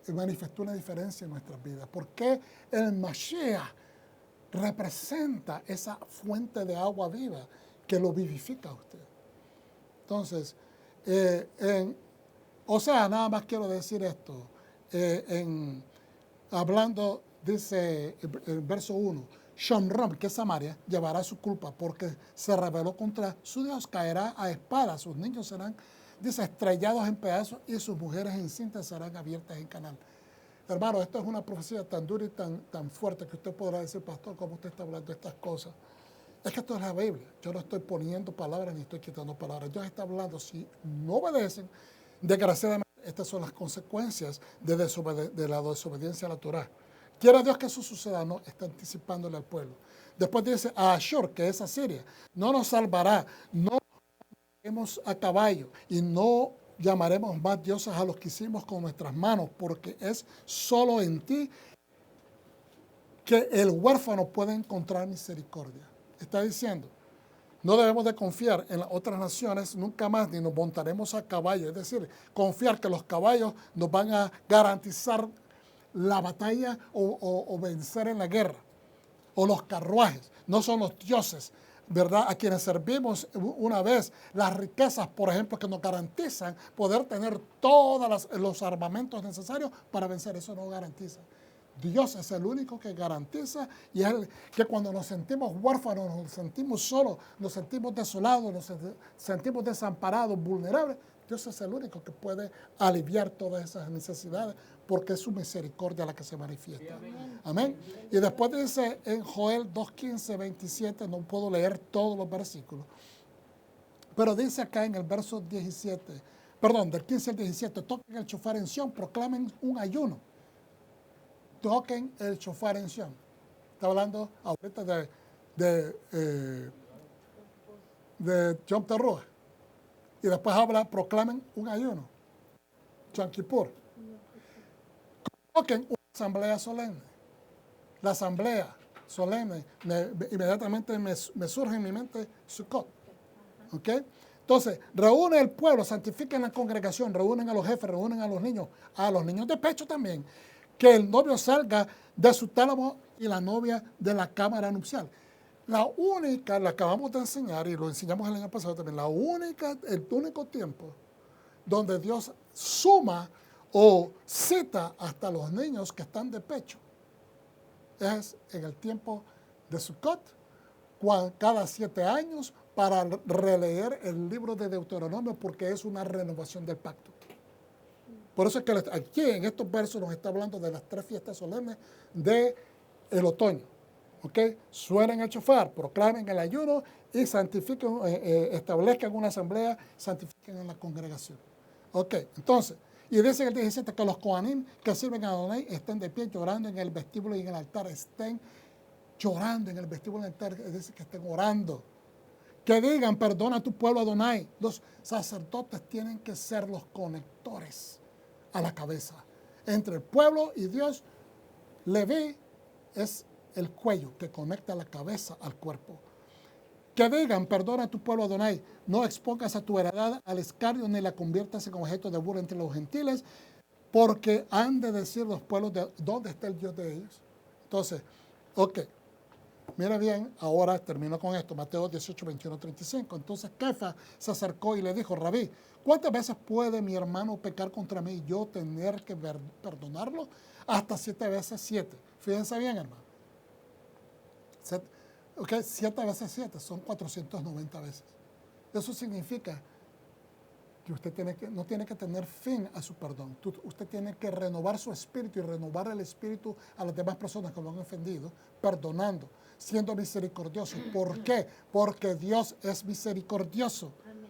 A: manifestó una diferencia en nuestras vidas? ¿Por qué el Mashiach representa esa fuente de agua viva que lo vivifica a usted? Entonces, nada más quiero decir esto. Hablando, dice el verso 1, Shomrom, que es Samaria, llevará su culpa porque se rebeló contra su Dios, caerá a espada, sus niños serán, dice, estrellados en pedazos y sus mujeres encintas serán abiertas en canal. Hermano, esto es una profecía tan dura y tan fuerte que usted podrá decir, pastor, ¿cómo usted está hablando de estas cosas? Es que esto es la Biblia. Yo no estoy poniendo palabras ni estoy quitando palabras. Dios está hablando. Si no obedecen, desgraciadamente, estas son las consecuencias de la desobediencia a la Torá. ¿Quiere Dios que eso suceda? No, está anticipándole al pueblo. Después dice a Ashur, que es Asiria, no nos salvará, no iremos a caballo y no llamaremos más dioses a los que hicimos con nuestras manos, porque es solo en ti que el huérfano puede encontrar misericordia. Está diciendo, no debemos de confiar en las otras naciones nunca más, ni nos montaremos a caballo. Es decir, confiar que los caballos nos van a garantizar la batalla o vencer en la guerra. O los carruajes, no son los dioses, ¿verdad? A quienes servimos una vez, las riquezas, por ejemplo, que nos garantizan poder tener todos los armamentos necesarios para vencer. Eso no garantiza. Dios es el único que garantiza y es el que cuando nos sentimos huérfanos, nos sentimos solos, nos sentimos desolados, nos sentimos desamparados, vulnerables, Dios es el único que puede aliviar todas esas necesidades porque es su misericordia la que se manifiesta. Sí, amén. Y después dice en Joel 2:15, 27, no puedo leer todos los versículos, pero dice acá en el verso 17, perdón, del 15 al 17, toquen el shofar en Sión, proclamen un ayuno. Toquen el shofar en Sión. Está hablando ahorita de Yom Teruah. Y después habla, proclamen un ayuno. Yom Kippur. Toquen una asamblea solemne. La asamblea solemne, inmediatamente me surge en mi mente Sukkot. ¿Ok? Entonces, reúne el pueblo, santifiquen la congregación, reúnen a los jefes, reúnen a los niños de pecho también. Que el novio salga de su tálamo y la novia de la cámara nupcial. La acabamos de enseñar y lo enseñamos el año pasado también, el único tiempo donde Dios suma o cita hasta los niños que están de pecho es en el tiempo de Sukkot, cada 7 años para releer el libro de Deuteronomio porque es una renovación del pacto. Por eso es que aquí en estos versos nos está hablando de las 3 fiestas solemnes del otoño. ¿Ok? Suenen el shofar, proclamen el ayuno y santifiquen, establezcan una asamblea, santifiquen en la congregación. ¿Ok? Entonces, y dice en el 17 que los Kohanim que sirven a Adonai estén de pie llorando en el vestíbulo y en el altar. Estén llorando en el vestíbulo y en el altar, es decir, que estén orando. Que digan, perdona a tu pueblo Adonai. Los sacerdotes tienen que ser los conectores a la cabeza. Entre el pueblo y Dios, Leví es el cuello que conecta la cabeza al cuerpo. Que digan, perdona a tu pueblo Adonai, no expongas a tu heredad al escarnio ni la conviertas en objeto de burla entre los gentiles, porque han de decir los pueblos dónde está el Dios de ellos. Entonces, ok, mira bien, ahora termino con esto, Mateo 18, 21, 35. Entonces Kefa se acercó y le dijo, Rabí, ¿cuántas veces puede mi hermano pecar contra mí y yo tener que perdonarlo? Hasta 7 veces 7. Fíjense bien, hermano. 7 veces 7 son 490 veces. Eso significa que usted no tiene que tener fin a su perdón. Usted tiene que renovar su espíritu y renovar el espíritu a las demás personas que lo han ofendido, perdonando, siendo misericordioso. ¿Por qué? Porque Dios es misericordioso. Amén.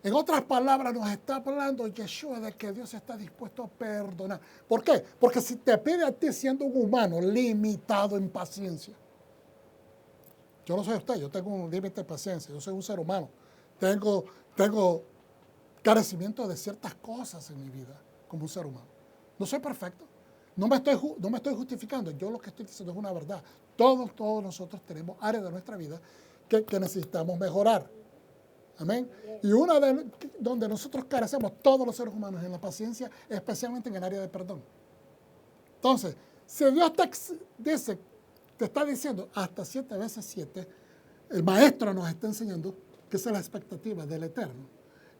A: En otras palabras, nos está hablando Yeshua de que Dios está dispuesto a perdonar. ¿Por qué? Porque si te pide a ti siendo un humano limitado en paciencia, yo no soy usted, yo tengo un límite de paciencia, yo soy un ser humano. Tengo carecimiento de ciertas cosas en mi vida como un ser humano. No soy perfecto. No me estoy justificando. Yo lo que estoy diciendo es una verdad. Todos nosotros tenemos áreas de nuestra vida que necesitamos mejorar. Amén. Y una donde nosotros carecemos, todos los seres humanos, en la paciencia, especialmente en el área de perdón. Entonces, si Dios te está diciendo hasta 7 veces 7, el maestro nos está enseñando que esa es la expectativa del Eterno.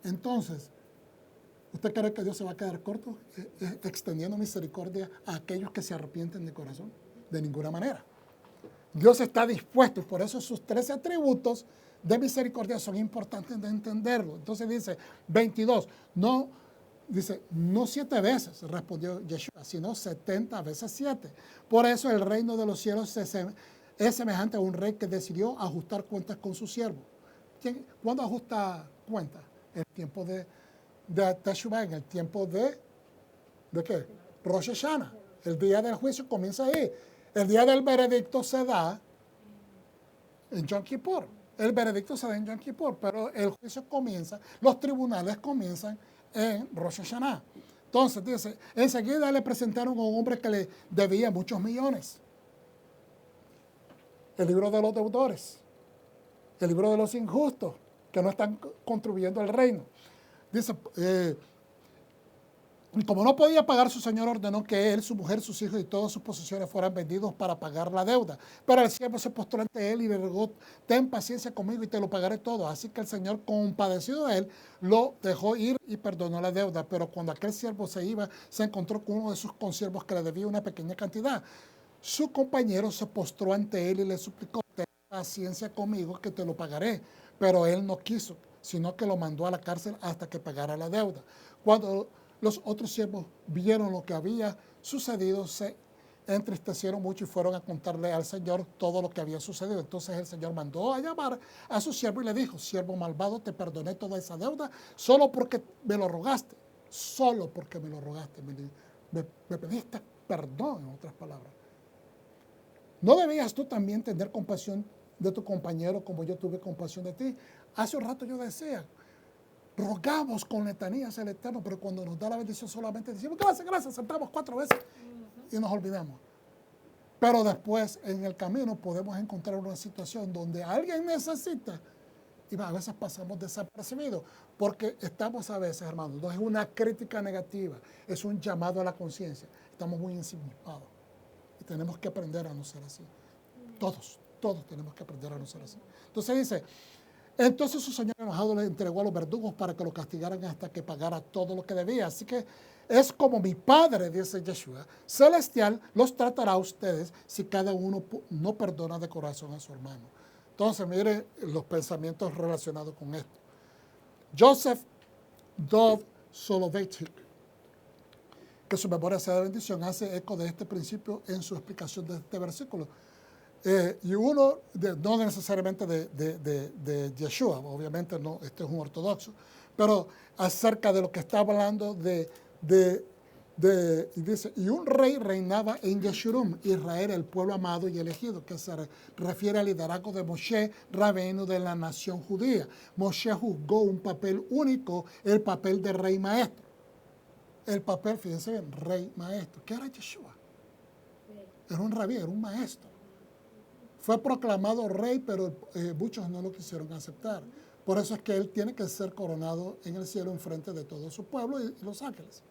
A: Entonces, ¿usted cree que Dios se va a quedar corto extendiendo misericordia a aquellos que se arrepienten de corazón? De ninguna manera. Dios está dispuesto y por eso sus 13 atributos de misericordia son importantes de entenderlo. Entonces dice 22, no 7 veces, respondió Yeshua, sino 70 veces 7. Por eso el reino de los cielos es semejante a un rey que decidió ajustar cuentas con su siervo. ¿Cuándo ajusta cuentas? El tiempo de Teshuvah, en el tiempo ¿de qué? Rosh Hashanah. El día del juicio comienza ahí. El día del veredicto se da en Yom Kippur. El veredicto se da en Yom Kippur, pero el juicio comienza, los tribunales comienzan en Rosh Hashanah. Entonces, dice, enseguida le presentaron a un hombre que le debía muchos millones. El libro de los deudores. El libro de los injustos, que no están contribuyendo al reino. Dice, como no podía pagar, su señor ordenó que él, su mujer, sus hijos y todas sus posesiones fueran vendidos para pagar la deuda. Pero el siervo se postró ante él y le rogó, ten paciencia conmigo y te lo pagaré todo. Así que el señor, compadecido de él, lo dejó ir y perdonó la deuda. Pero cuando aquel siervo se iba, se encontró con uno de sus consiervos que le debía una pequeña cantidad. Su compañero se postró ante él y le suplicó, ten paciencia conmigo que te lo pagaré. Pero él no quiso, sino que lo mandó a la cárcel hasta que pagara la deuda. Cuando los otros siervos vieron lo que había sucedido, se entristecieron mucho y fueron a contarle al Señor todo lo que había sucedido. Entonces el Señor mandó a llamar a su siervo y le dijo, siervo malvado, te perdoné toda esa deuda solo porque me lo rogaste. Solo porque me lo rogaste. Me pediste perdón, en otras palabras. ¿No debías tú también tener compasión de tu compañero como yo tuve compasión de ti? Hace un rato yo decía, rogamos con letanías al Eterno, pero cuando nos da la bendición solamente decimos, gracias, gracias, sentamos 4 veces y nos olvidamos. Pero después en el camino podemos encontrar una situación donde alguien necesita y a veces pasamos desapercibidos porque estamos a veces, hermanos, no es una crítica negativa, es un llamado a la conciencia. Estamos muy ensimismados y tenemos que aprender a no ser así. Todos tenemos que aprender a no ser así. Entonces dice, entonces su señor enojado le entregó a los verdugos para que lo castigaran hasta que pagara todo lo que debía. Así que es como mi Padre, dice Yeshua, celestial, los tratará a ustedes si cada uno no perdona de corazón a su hermano. Entonces, mire los pensamientos relacionados con esto. Joseph Dov Soloveitchik, que su memoria sea de bendición, hace eco de este principio en su explicación de este versículo. Y uno, no necesariamente de Yeshua, obviamente no, este es un ortodoxo, pero acerca de lo que está hablando y dice, y un rey reinaba en Yeshurun, Israel, el pueblo amado y elegido, que se refiere al liderazgo de Moshe, rabino de la nación judía. Moshe juzgó un papel único, el papel de rey maestro. El papel, fíjense bien, rey maestro. ¿Qué era Yeshua? Era un rabí, era un maestro. Fue proclamado rey, pero muchos no lo quisieron aceptar. Por eso es que él tiene que ser coronado en el cielo en frente de todo su pueblo y los ángeles.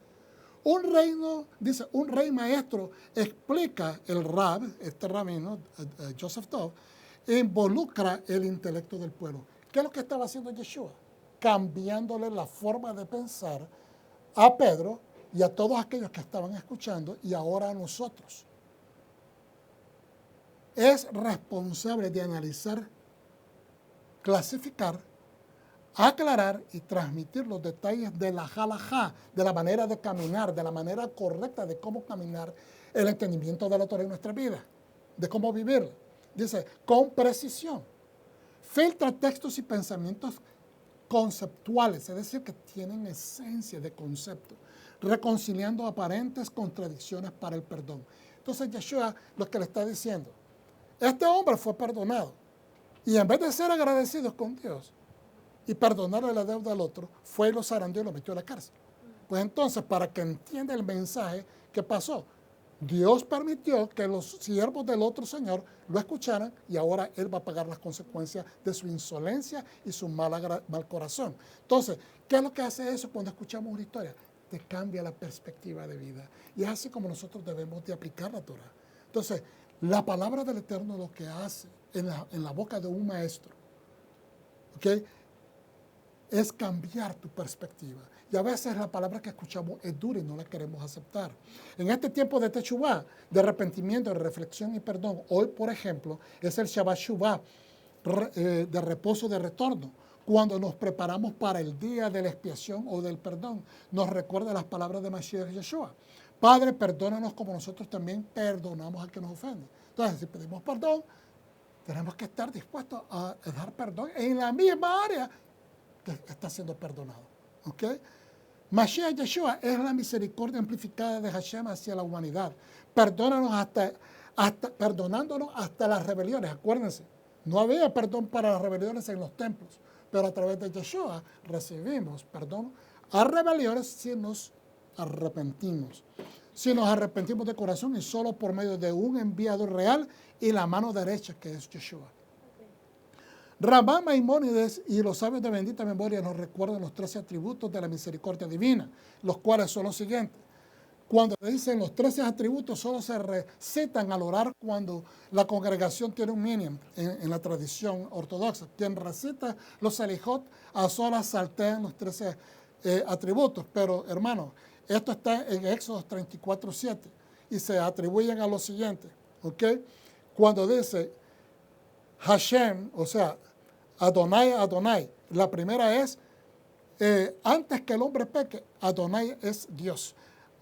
A: Un reino, dice, un rey maestro, explica el rab, este rabino, Joseph Dov, involucra el intelecto del pueblo. ¿Qué es lo que estaba haciendo Yeshua? Cambiándole la forma de pensar a Pedro y a todos aquellos que estaban escuchando y ahora a nosotros. Es responsable de analizar, clasificar, aclarar y transmitir los detalles de la halajá, de la manera de caminar, de la manera correcta de cómo caminar, el entendimiento de la Torah en nuestra vida, de cómo vivirla. Dice, con precisión. Filtra textos y pensamientos conceptuales, es decir, que tienen esencia de concepto, reconciliando aparentes contradicciones para el perdón. Entonces, Yeshua lo que le está diciendo, este hombre fue perdonado y en vez de ser agradecidos con Dios y perdonarle la deuda al otro, fue y lo zarandeó y lo metió a la cárcel. Pues entonces, para que entienda el mensaje, ¿qué pasó? Dios permitió que los siervos del otro señor lo escucharan y ahora él va a pagar las consecuencias de su insolencia y su mal corazón. Entonces, ¿qué es lo que hace eso cuando escuchamos una historia? Te cambia la perspectiva de vida. Y es así como nosotros debemos de aplicar la Torah. Entonces, la palabra del Eterno lo que hace en la boca de un maestro, ¿ok?, es cambiar tu perspectiva. Y a veces la palabra que escuchamos es dura y no la queremos aceptar. En este tiempo de Teshuvah, de arrepentimiento, de reflexión y perdón, hoy, por ejemplo, es el Shabbat Shuvah, de reposo, de retorno. Cuando nos preparamos para el día de la expiación o del perdón, nos recuerda las palabras de Mashiach Yeshua. Padre, perdónanos como nosotros también perdonamos al que nos ofende. Entonces, si pedimos perdón, tenemos que estar dispuestos a dar perdón en la misma área que está siendo perdonado. ¿Okay? Mashiach Yeshua es la misericordia amplificada de Hashem hacia la humanidad, perdonándonos hasta las rebeliones. Acuérdense, no había perdón para las rebeliones en los templos, pero a través de Yeshua recibimos perdón a rebeliones si nos arrepentimos. Si nos arrepentimos de corazón y solo por medio de un enviado real y la mano derecha que es Yeshua. Rabá Maimónides y los sabios de bendita memoria nos recuerdan los 13 atributos de la misericordia divina, los cuales son los siguientes. Cuando dicen los 13 atributos, solo se recitan al orar cuando la congregación tiene un mínimo en la tradición ortodoxa. Quien recita los selijot a solas saltean los 13 atributos. Pero, hermano, esto está en Éxodo 34:7 y se atribuyen a lo siguiente. ¿Ok? Cuando dice Hashem, o sea, Adonai, Adonai, la primera es, antes que el hombre peque, Adonai es Dios.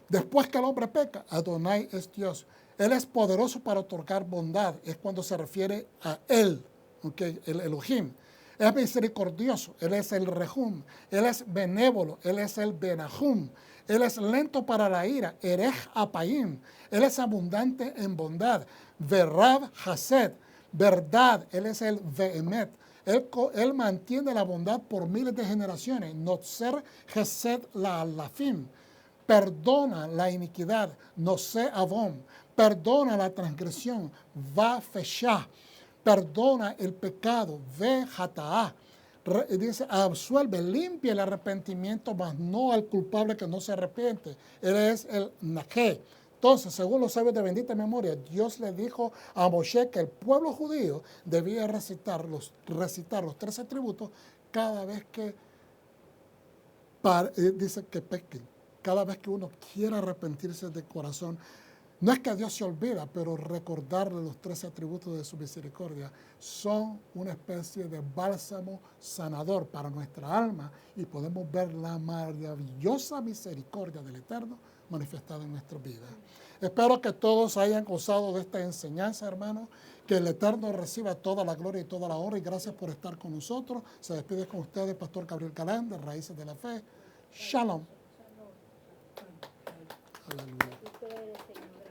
A: Después que el hombre peca, Adonai es Dios. Él es poderoso para otorgar bondad. Es cuando se refiere a Él, ¿okay? El Elohim. Es misericordioso. Él es el Rehum. Él es benévolo. Él es el Benahum. Él es lento para la ira. Erej Apayim. Él es abundante en bondad. Verab Hased. Verdad. Él es el Vehemet. Él mantiene la bondad por miles de generaciones. Notzer Hesed la Alafim. Perdona la iniquidad, no se avon, perdona la transgresión, va feshah, perdona el pecado, ve hataah. Dice, absuelve, limpia el arrepentimiento, mas no al culpable que no se arrepiente. Él es el Naké. Entonces, según los sabios de bendita memoria, Dios le dijo a Moshe que el pueblo judío debía recitar los 13 atributos cada vez que dice que pequen. Cada vez que uno quiera arrepentirse de corazón, no es que Dios se olvida, pero recordarle los 13 atributos de su misericordia son una especie de bálsamo sanador para nuestra alma y podemos ver la maravillosa misericordia del Eterno manifestada en nuestras vidas. Espero que todos hayan gozado de esta enseñanza, hermanos, que el Eterno reciba toda la gloria y toda la honra y gracias por estar con nosotros. Se despide con ustedes, Pastor Gabriel Galán, de Raíces de la Fe. Shalom. Aleluya.